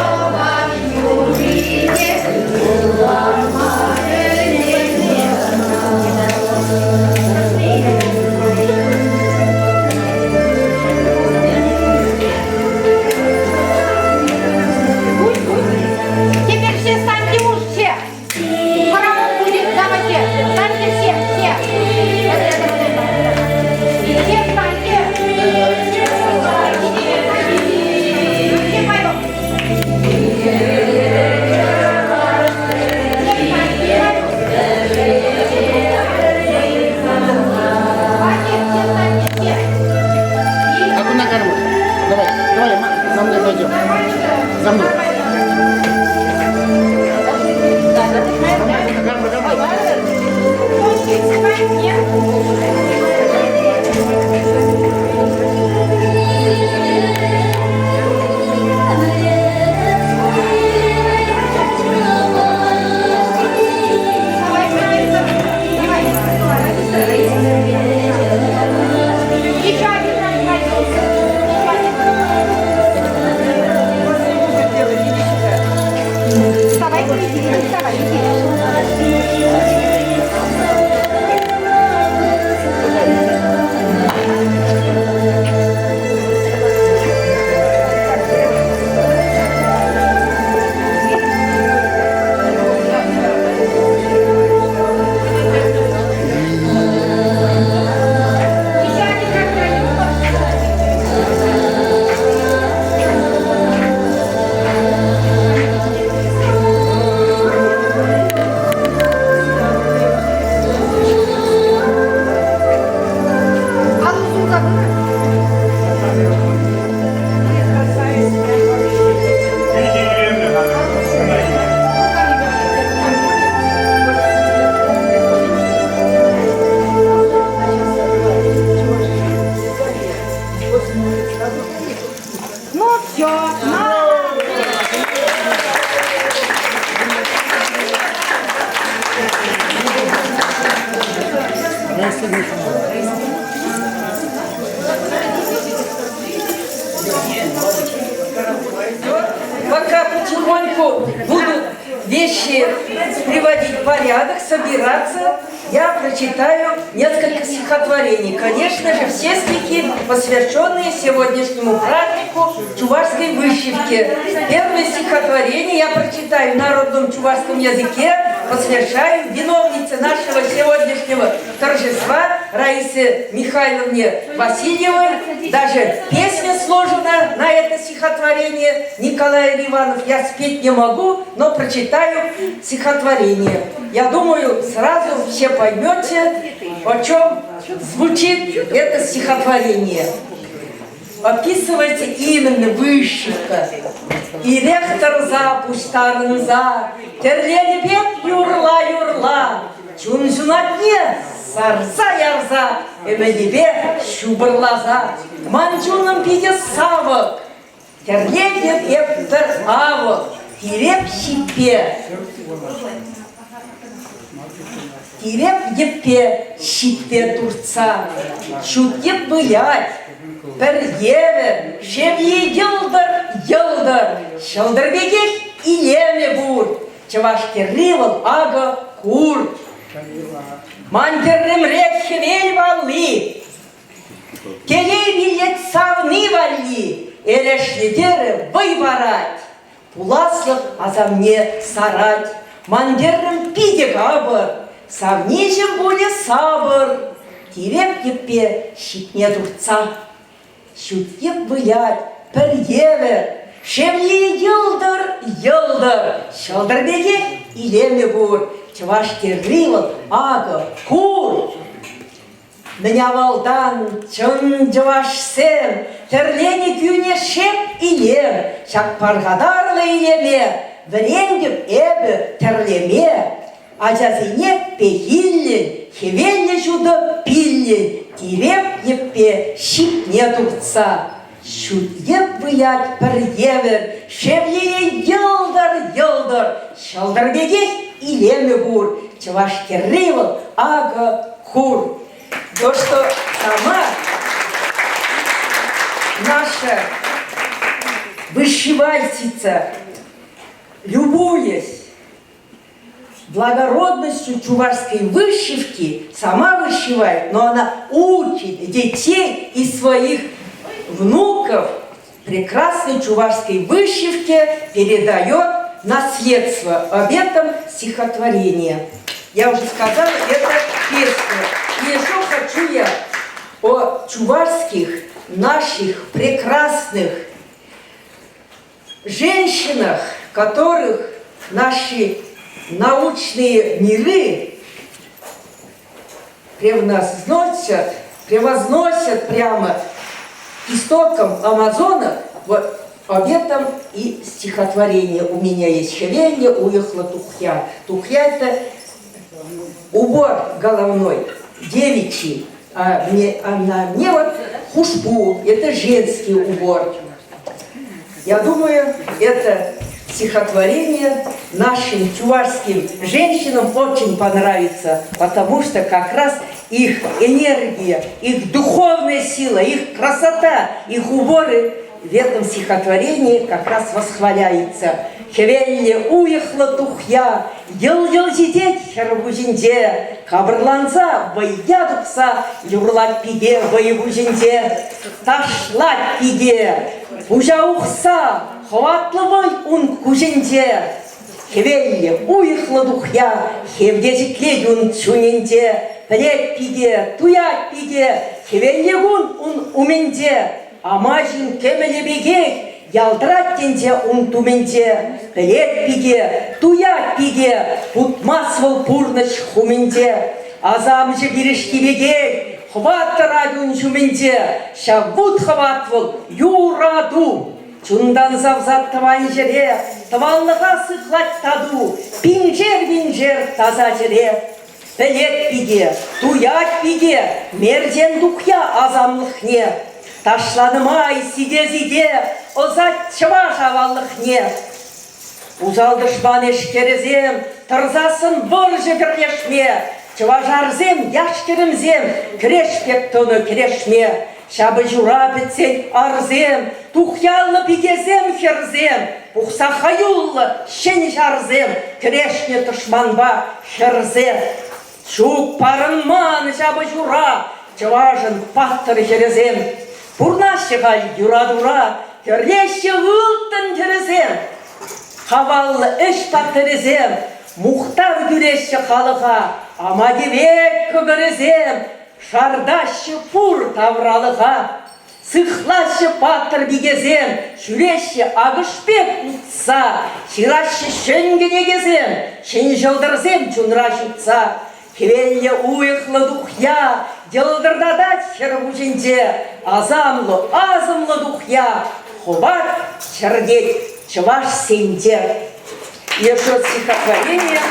За мной. Ну все, Пока потихоньку будут вещи приводить в порядок, собираться, я прочитаю несколько стихотворений. Конечно же, все стихи, посвященные сегодняшнему празднику чувашской вышивки. Первое стихотворение я прочитаю на родном чувашском языке, посвящаю виновнице нашего сегодняшнего торжества Раисе Михайловне Васильевой. Даже песня сложена на это стихотворение Николая Ливанов. Я спеть не могу, но прочитаю стихотворение. Я думаю, сразу все поймете, о чем звучит это стихотворение. Описывается именно вышивка. И ректор за пуштарын за, терлели бет юрла-юрла, чун-чунатне сарса-ярза, эмелебе шубырлаза, манчуным пиде савок, терлели эптер авок, тиреп щипе. Тиреп еппе щиппе турца, чутеп былять, перьеве, шевье йылдыр, шылдырбегек илеме бур, чавашке ривал ага кур. Мантеррем рек хевель валли, келей билет савны валли, элешлетере выбарать, пуласлых азамне сарать, мандеррем пиде габыр, савничем буле сабыр, тиреп еппе щипне турца. Şutip bıyat, peryever, şevli yıldır, şaldırbege ilemi bur, çavaşki rival, aga, kur. Меня волдан, чын жавашсем, терлени күне шеп илем, шак паргадарлы илеме, врендіп эбі терлеме, ажазине пехиллен, хевелле жуды пиллен, тиреп еппе шипне турца. Шутеп бұят бір евер, шевлие йылдыр, шалдырбеге илеме бур, чавашки ривал, ага, кур. То, что сама наша вышивальщица, любуясь благородностью чувашской вышивки, сама вышивает, но она учит детей и своих внуков прекрасной чувашской вышивке, передает наследство. Об этом стихотворение. Я уже сказала, это песня. И еще хочу я о чувашских наших прекрасных женщинах, которых наши научные миры превозносят прямо к истокам Амазонок. Вот об этом и стихотворение у меня есть. Хевелье уехала тухья. Тухья — это убор головной, девичий. А на мне вот хушпу, это женский убор. Я думаю, это стихотворение нашим чувашским женщинам очень понравится, потому что как раз их энергия, их духовная сила, их красота, их уборы в этом стихотворении как раз восхваляется. Хевелле уехала тухья, ел-ел сидеть хербузинде, кабрланза вайядукса, юрлат пиге воевузинде, ташлат пиге, ужаухса, хватловой ун кузинде. Хевелле уехала тухья, хевдезик ун чунинде, плет пиге, туят пиге, хевелле ун уменде, амажин кемеле беге, ялдраттенде унтуменде, плет пиге, туят пиге, путмасвал пурныч хуменде, азамжы бирешки беге, хваттарадун чуменде, шавут хватвал юраду, чундан завзаттыван жере, тваллыға сықлат таду, пинжер таза жере, плет пиге, туят пиге, мерден духя азамлықне, ташладым ай сиде-зиде, озат чываш аваллықне. Узалдышман ешкерезем, тұрзасын боржы бірлешме, чыважарзем, яшкерімзем, кірешпек тоны кірешме, шабы жура бітсен арзем, тухялы бігезем херзем, пухса хаюллы шен жарзем, кірешне тұшманба херзем. Чук парынман жабы жура, чыважын паттыр херезем, Пурнашыға юрадура, керлеші ұлттын терезем, қаваллы үш терезем, мұқтар күреші қалыға, амадивек күгірезем, шардашы пұр тавралыға, сықлашы паттыр бігезем, шүреші ағышпек ұтса, ширашы шөнгене кезем, шен жылдырзем чунра жұтса, Хевелле уехала духья, делдырдадать хербужинде, азамлы, азымлы духья, хубат чердеть, чуваш сенде. Еще стихотворение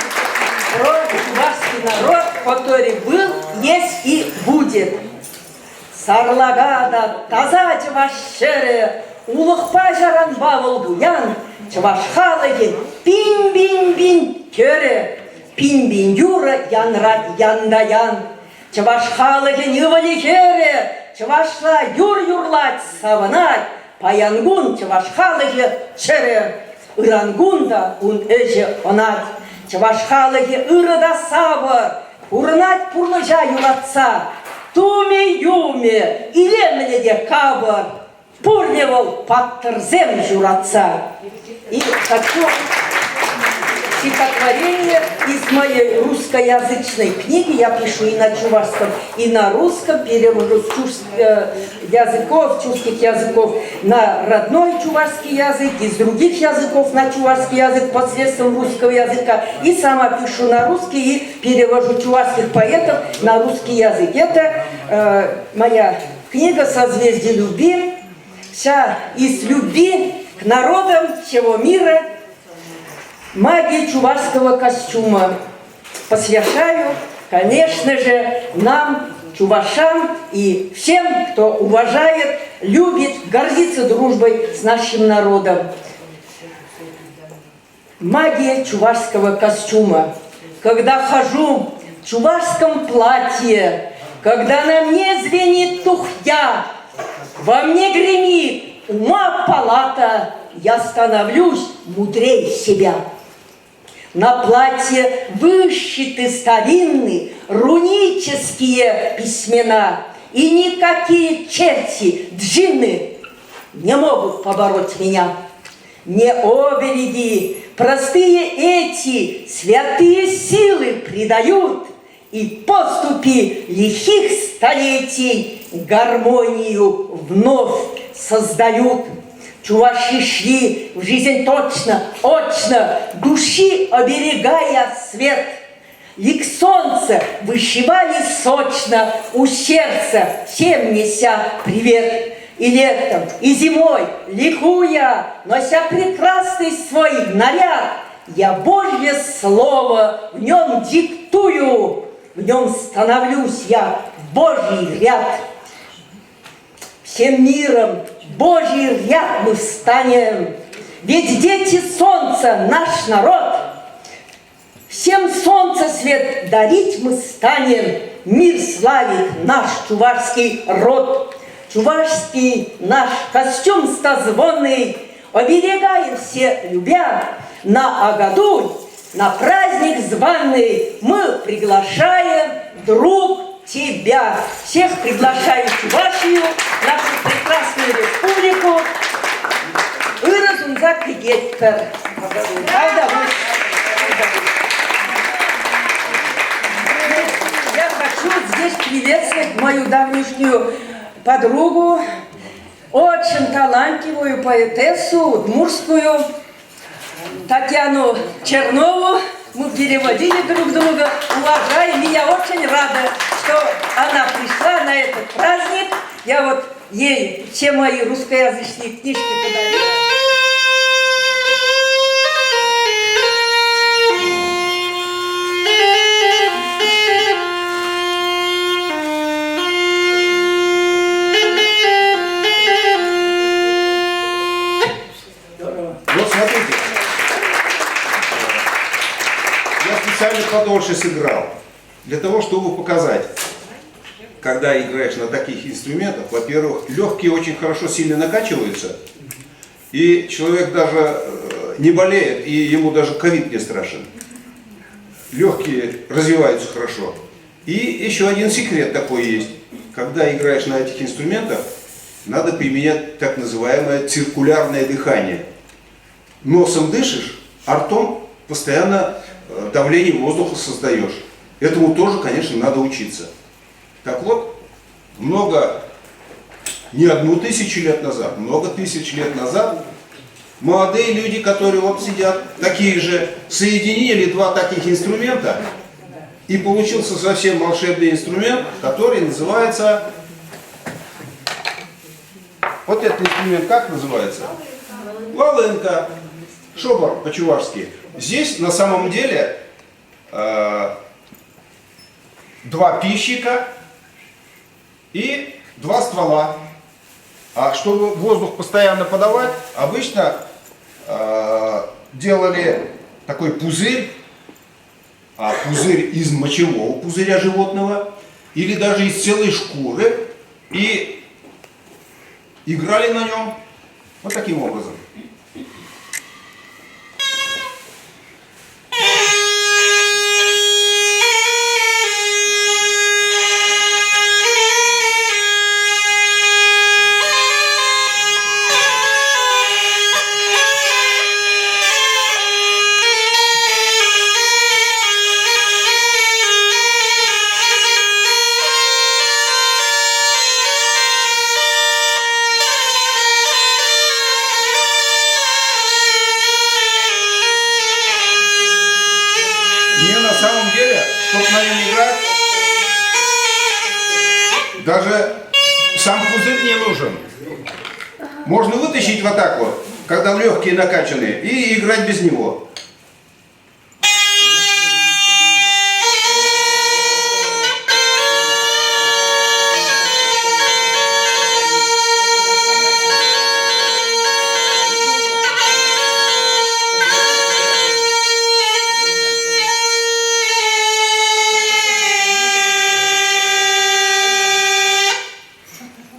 про чувашский народ, который был, есть и будет. Сарлагада, таза чувашшере, улықпа жаран бавыл буян, чуваш халыгин, бин-бин-бин көре. Пин-бин юра янрат яндаян, чываш халыгин йывалихере, чывашла юр-юрлать савынать, паянгун чываш халыги чере, ырангунда ун эже онать, чываш халыги ырыда савы, пурнать пурныжа юлатса, туме-юме, илемне де кабыр, пурневал паттырзем журатса. И хочу стихотворение из моей русскоязычной книги, я пишу и на чувашском, и на русском, перевожу с чувских языков на родной чувашский язык, из других языков на чувашский язык посредством русского языка, и сама пишу на русский, и перевожу чувашских поэтов на русский язык. Это моя книга «Созвездие любви», вся из любви к народам всего мира, магии чувашского костюма. Посвящаю, конечно же, нам, чувашам и всем, кто уважает, любит, гордится дружбой с нашим народом. Магия чувашского костюма. Когда хожу в чувашском платье, когда на мне звенит тухья, во мне гремит ума палата, я становлюсь мудрей себя. На платье вышиты старинные рунические письмена, и никакие черти, джинны не могут побороть меня. Не обереги, простые эти святые силы придают, и поступи лихих столетий гармонию вновь создают. Чуваши шли в жизнь точно, очно, души оберегая свет. Лик солнца вышивали сочно у сердца, всем неся привет. и летом, и зимой, ликуя, нося прекрасный свой наряд, я Божье слово в нем диктую, в нем становлюсь я в Божий ряд. Всем миром в Божий ряд мы встанем, ведь дети солнца наш народ. Всем солнце свет дарить мы станем, мир славит наш чувашский род. Чувашский наш костюм стозвонный оберегаем все любя. На Агадуль, на праздник званый мы приглашаем, друг, тебя. Всех приглашаю в Чувашию, нашу прекрасную республику. Ыразунзак и Геттер. Я хочу здесь приветствовать мою давнишнюю подругу, очень талантливую поэтессу удмуртскую Татьяну Чернову. Мы переводили друг друга, уважаем, и я очень рада, что она пришла на этот праздник. Я вот ей все мои русскоязычные книжки подарила. Вот смотрите, я специально подольше сыграл, для того, чтобы показать, когда играешь на таких инструментах, во-первых, легкие очень хорошо сильно накачиваются, и человек даже не болеет, и ему даже ковид не страшен. Легкие развиваются хорошо. И еще один секрет такой есть. Когда играешь на этих инструментах, надо применять так называемое циркулярное дыхание. Носом дышишь, а ртом постоянно давление воздуха создаешь. Этому тоже, конечно, надо учиться. Так вот, не 1000 лет назад, много тысяч лет назад, молодые люди, которые вот сидят, такие же, соединили два таких инструмента, и получился совсем волшебный инструмент, который называется... Вот этот инструмент как называется? Волынка. Шобар по-чувашски. Здесь на самом деле 2 пищика и 2 ствола. А чтобы воздух постоянно подавать, обычно делали такой пузырь, пузырь из мочевого пузыря животного или даже из целой шкуры, и играли на нем вот таким образом. Даже сам пузырь не нужен. Можно вытащить вот так вот, когда легкие накачаны, и играть без него.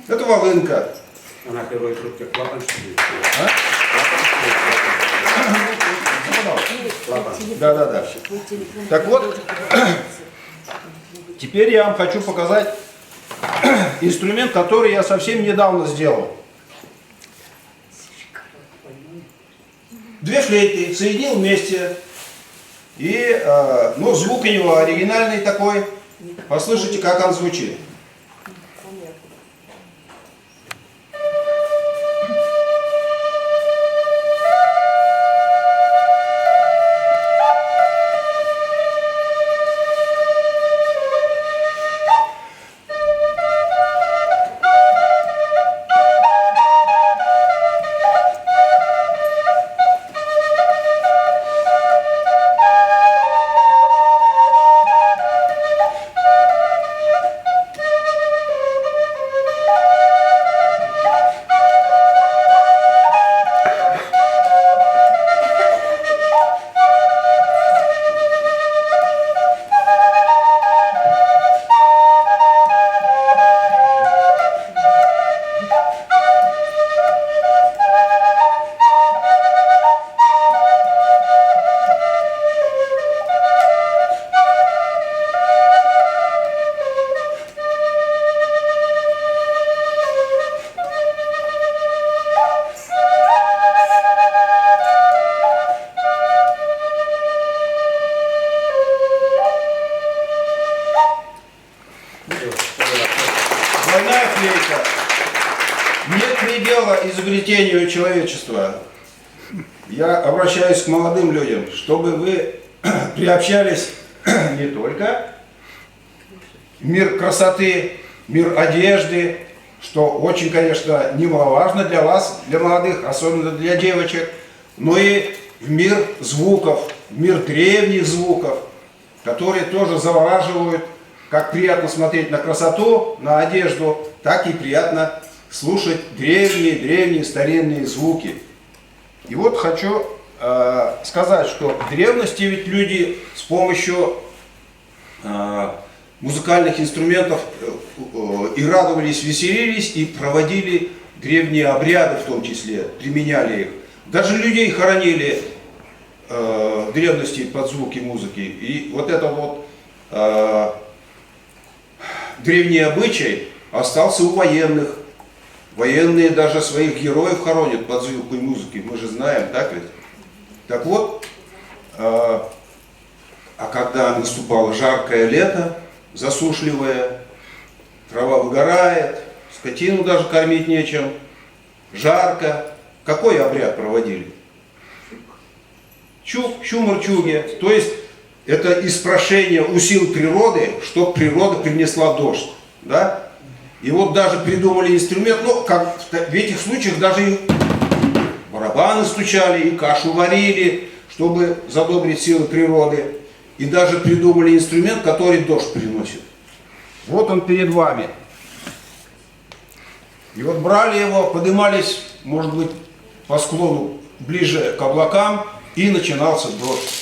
Это волынка. Она первой трубке клапан, что ли? Да. Так вот, теперь я вам хочу показать инструмент, который я совсем недавно сделал. 2 флейты соединил вместе. И звук у него оригинальный такой. Послушайте, как он звучит. Нет предела изобретению человечества. Я обращаюсь к молодым людям, чтобы вы приобщались не только в мир красоты, мир одежды, что очень, конечно, немаловажно для вас, для молодых, особенно для девочек, но и в мир звуков, в мир древних звуков, которые тоже завораживают. Как приятно смотреть на красоту, на одежду, так и приятно слушать древние старинные звуки. И вот хочу сказать, что в древности ведь люди с помощью музыкальных инструментов и радовались, веселились, и проводили древние обряды в том числе, применяли их. Даже людей хоронили в древности под звуки музыки. И вот это вот древний обычай остался у военных. Военные даже своих героев хоронят под звуки музыки, мы же знаем, так ведь? Так вот, а когда наступало жаркое лето, засушливое, трава выгорает, скотину даже кормить нечем, жарко, какой обряд проводили? Чумар-чуге, то есть это испрошение у сил природы, чтобы природа принесла дождь, да? И вот даже придумали инструмент, ну, как в этих случаях даже и барабаны стучали, и кашу варили, чтобы задобрить силы природы. И даже придумали инструмент, который дождь приносит. Вот он перед вами. И вот брали его, поднимались, может быть, по склону ближе к облакам, и начинался дождь.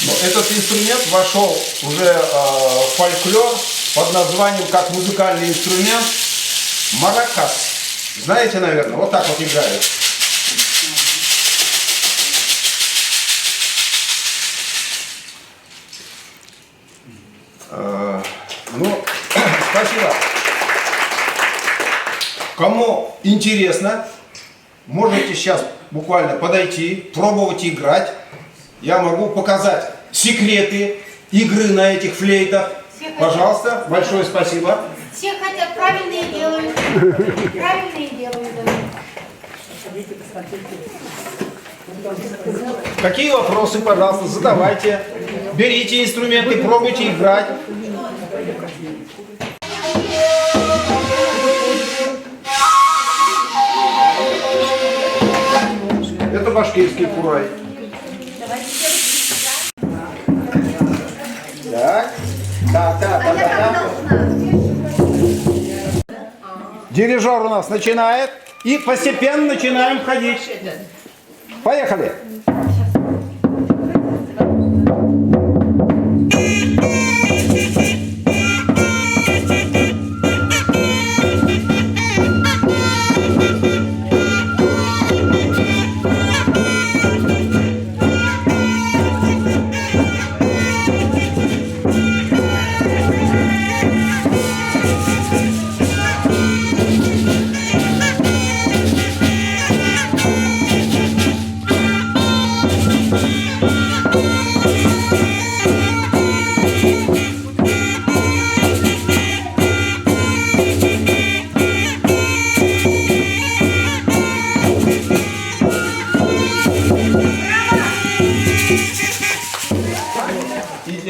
Но этот инструмент вошел уже в фольклор под названием, как музыкальный инструмент, маракас. Знаете, наверное, вот так вот играют. Ну, спасибо. Кому интересно, можете сейчас буквально подойти, пробовать играть. Я могу показать секреты игры на этих флейтах. Пожалуйста, большое спасибо. Все хотят, правильные делают. Правильные делают. Какие вопросы, пожалуйста, задавайте. Берите инструменты, пробуйте играть. Это башкирский курай. Так. Да. Дирижер у нас начинает. И постепенно начинаем ходить. Поехали.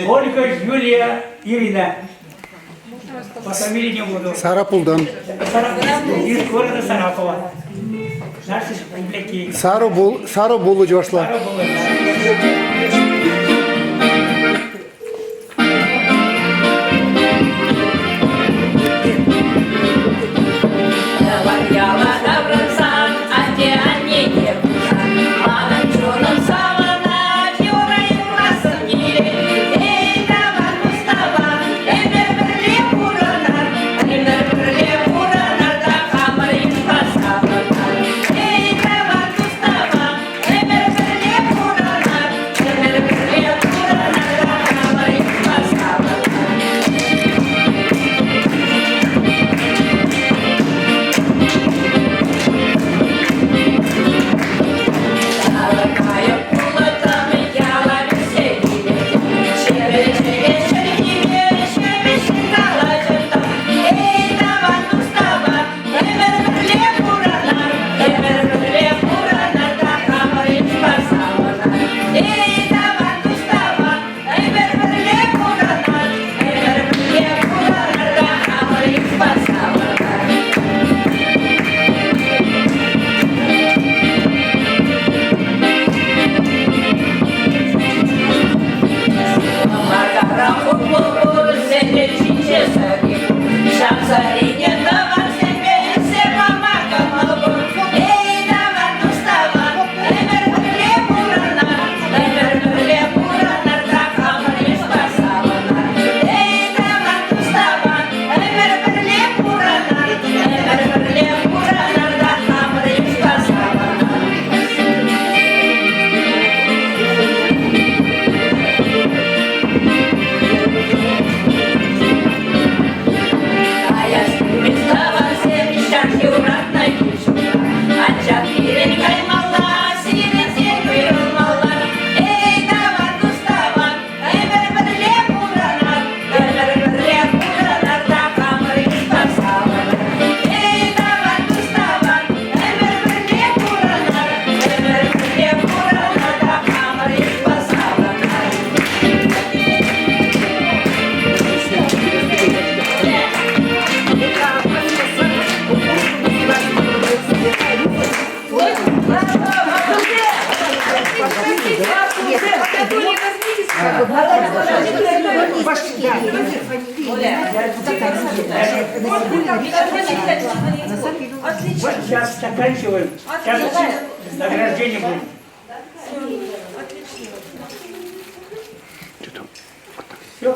Ольга, Юлия, Ирина. По фамилии не буду. Сарапулдан. Из города Сарапова. Наши земляки. Сарабулу Джошла. Вот сейчас заканчиваем. Сейчас награждение будет. Все?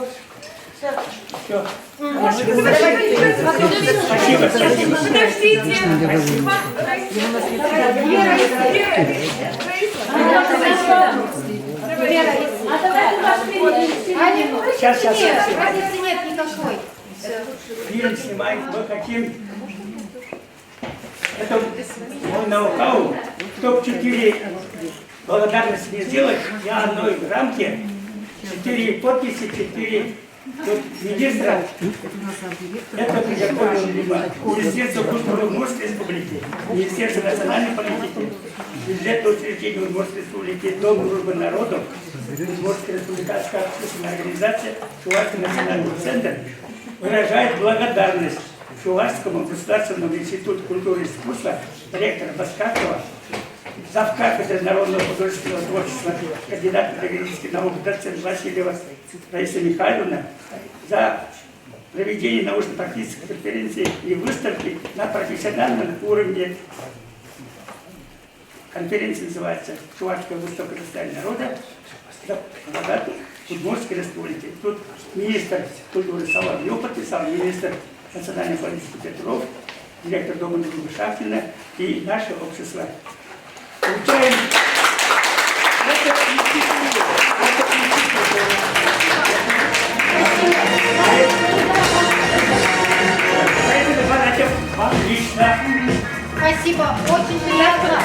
Все. Спасибо, спасибо. Сейчас. Разницы нет никакой. Фильм снимаем, мы хотим. Это мой ноу-хау. Чтобы 4 благодарности не сделать, я одной рамке, 4 подписи, 4 тут министра. Это приготовил Министерство культуры Удмуртской Республики, Министерство национальной политики, бюджетное учреждение Удмуртской Республики, Дом дружбы народов, Удмуртская республиканская общественная организация, Чувашский национальный центр выражает благодарность Чувашскому государственному институту культуры и искусства, ректора Баскакова, завкафедры народного художественного творчества, кандидата педагогических наук, доцент Васильева Раиса Михайловна, за проведение научно-практических конференций и выставки на профессиональном уровне. Конференция называется «Чувашская выставка состояния народа» в Удмуртской республике. Тут министр культуры Соловьев подписал, министр национальной политики Петров, директор Дома дружбы Шахтина и наше общество. Получаем вам лично. Спасибо, очень приятно.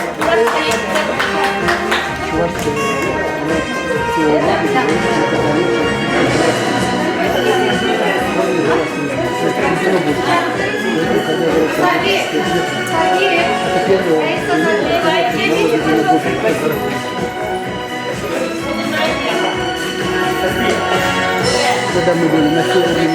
Когда мы были на Северном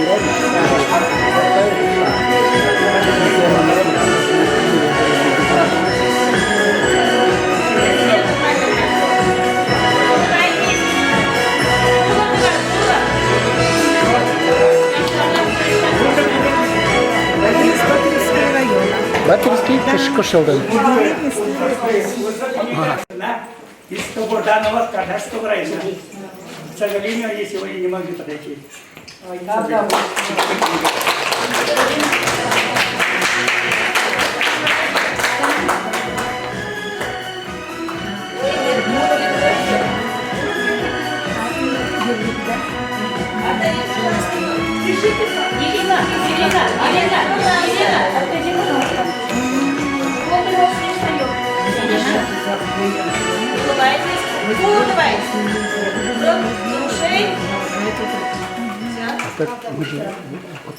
Батырский Кошелдан. Из Кабурданова Казахского района. К сожалению, они сегодня не могли подойти.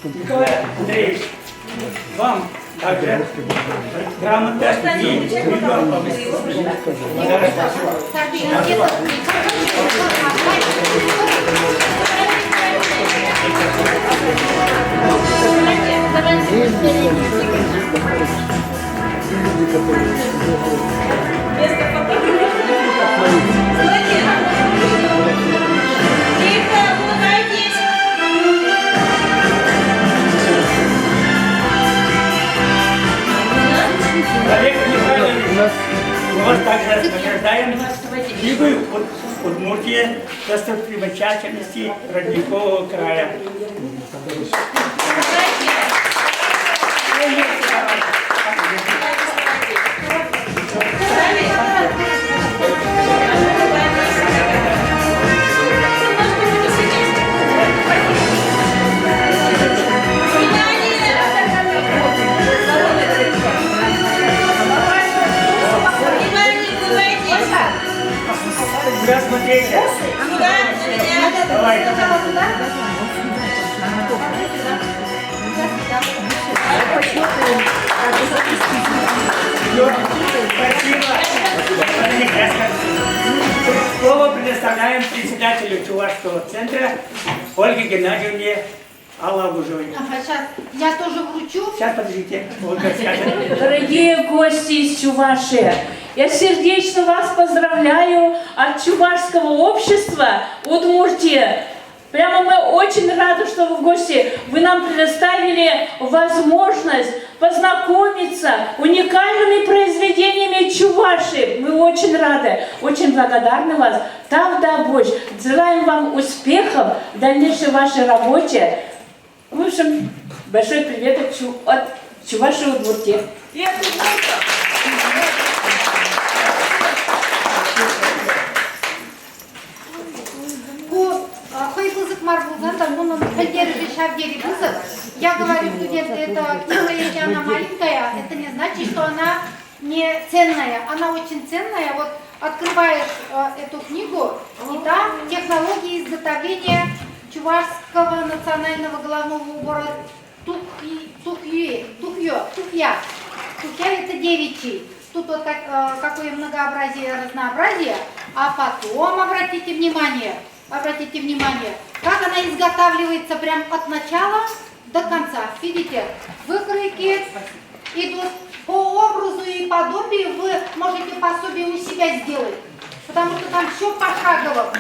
Николай Андреевич, вам также грамота и ребенок. Олег Михайлович, мы вас также награждаем. И вы от Удмуртии, достопримечательности Родникового края. Смотрите. Давай. Слово предоставляем председателю Чувашского центра Ольге Геннадьевне Алабужевой. Сейчас я тоже вручу. Сейчас, подождите. Ольга скажет. Дорогие гости из Чувашии, я сердечно вас поздравляю от Чувашского общества Удмуртии Прямо мы очень рады, что вы в гости. Вы нам предоставили возможность познакомиться уникальными произведениями Чувашии. Мы очень рады, очень благодарны вас. Тавда Бош. Желаем вам успехов в дальнейшей вашей работе. В общем, большой привет от Чувашии Удмуртии. Я говорю, студенты, эта книга, если она маленькая, это не значит, что она не ценная. Она очень ценная. Вот открываешь эту книгу, и там технологии изготовления чувашского национального головного убора тухья. Тухья это девичий. Тут вот какое многообразие, разнообразие. А потом обратите внимание, как она изготавливается прям от начала до конца. Видите, выкройки идут по образу и подобию. Вы можете пособие у себя сделать, потому что там все пошагово,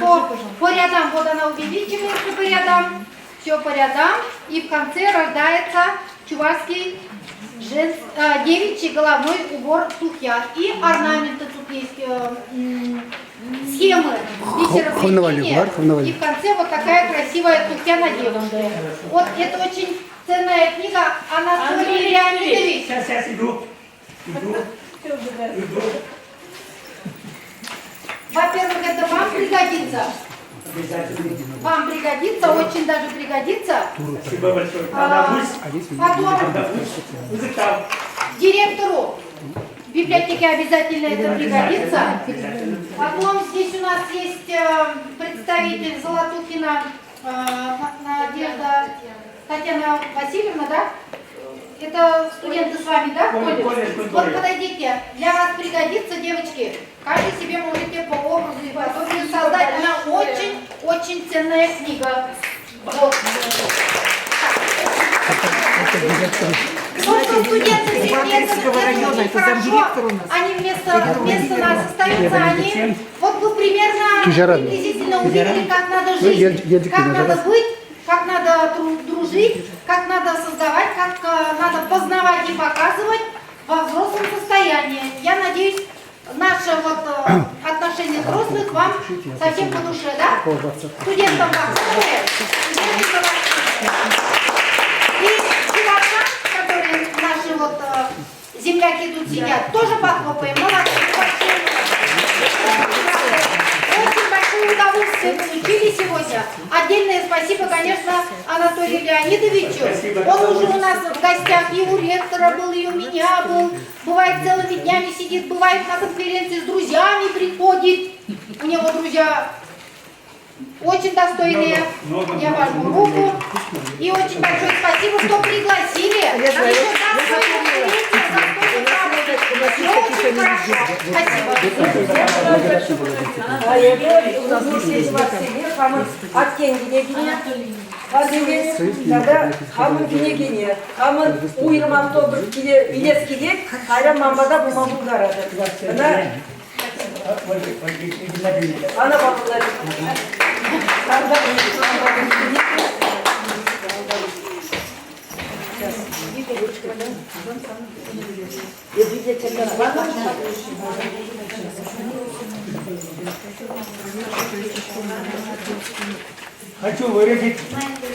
по рядам. Вот она увеличивается по рядам, все по рядам, и в конце рождается чувашский девичий головной убор тухья. И орнаменты тут есть, схемы, бисероплетения, и в конце вот такая красивая тухья на девушке. Вот это очень ценная книга Анатолий Леонидович. Сейчас иду. Во-первых, это вам пригодится. Вам пригодится, очень даже пригодится. Спасибо большое. Потом директору библиотеки обязательно это пригодится. Потом здесь у нас есть представитель Золотухина Надежда Татьяна Васильевна, да? Это студенты с вами, да? Вот подойдите, для вас пригодится, девочки. Каждый себе можете по образу и подобию создать. Она очень ценная книга. Вот. То, что студенты это очень хорошо, они вместо нас остаются, они, вот вы примерно приблизительно увидели, как надо жить, как надо быть, как надо дружить, как надо создавать, как надо познавать и показывать во взрослом состоянии. Я надеюсь, наше вот отношение взрослых вам совсем по душе, да? Студентам показывает, и девочкам, которые наши вот земляки тут сидят, тоже похлопаем. Молодцы, очень большое удовольствие получили сегодня. Отдельное спасибо, конечно, Анатолию Леонидовичу. Он уже у нас в гостях, и у ректора был, и у меня был. Бывает, целыми днями сидит, бывает на конференции с друзьями приходит. У него друзья очень достойные. Я возьму руку. И очень большое спасибо, что пригласили. Все очень хорошо. Спасибо. У нас есть от Кенгинегине, тогда хамын Кенегине, хамын уйрым автобус билетский дек, хайрам мамбада бумагу гарады. Она популярна. Хочу выразить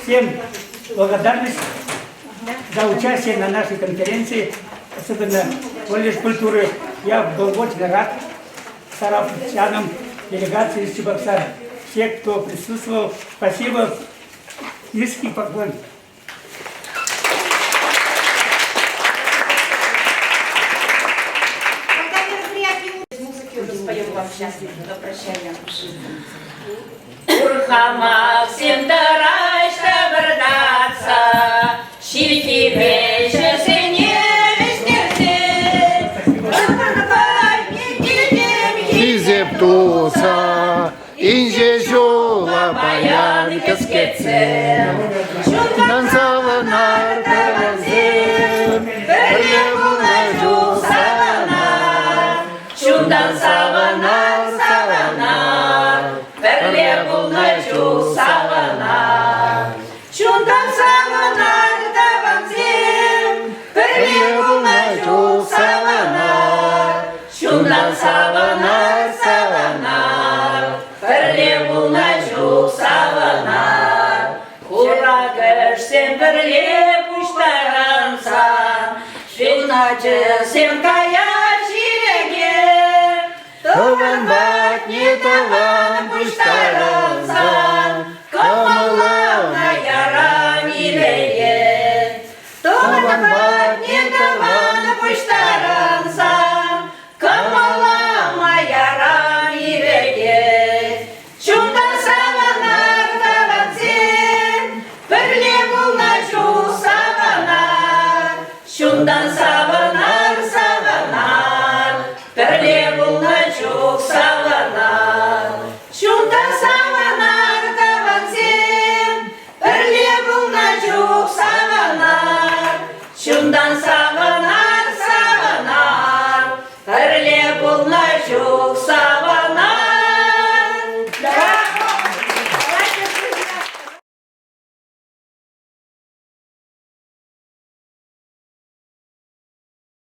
всем благодарность за участие на нашей конференции, особенно колледж культуры. Я был очень рад сарафчанам, делегации из Чебоксар. Все, кто присутствовал, спасибо, низкий поклон. Споем вам счастливо до прощания. Урхама всем тарай, штабардаться, щирки вечерцы не вестерцы. Изептуса, инжежула, баянка скетсе, Нансава наркавазем, Перлевуна савана, Чундан савана, савана, Перлевуна савана. чуначе сенкая чиреге, тован батни тован пуштаранзан, камалана ярамилее. Тован батни тован пуштаранзан, камалана ярамилее. Чунда саванар таванзен, перле булначу саванар. Чундан саванар саванар, перле булначу саванар. Чундан саванар таванзен, перле булначу саванар. Чундан саванар саванар, перле булначу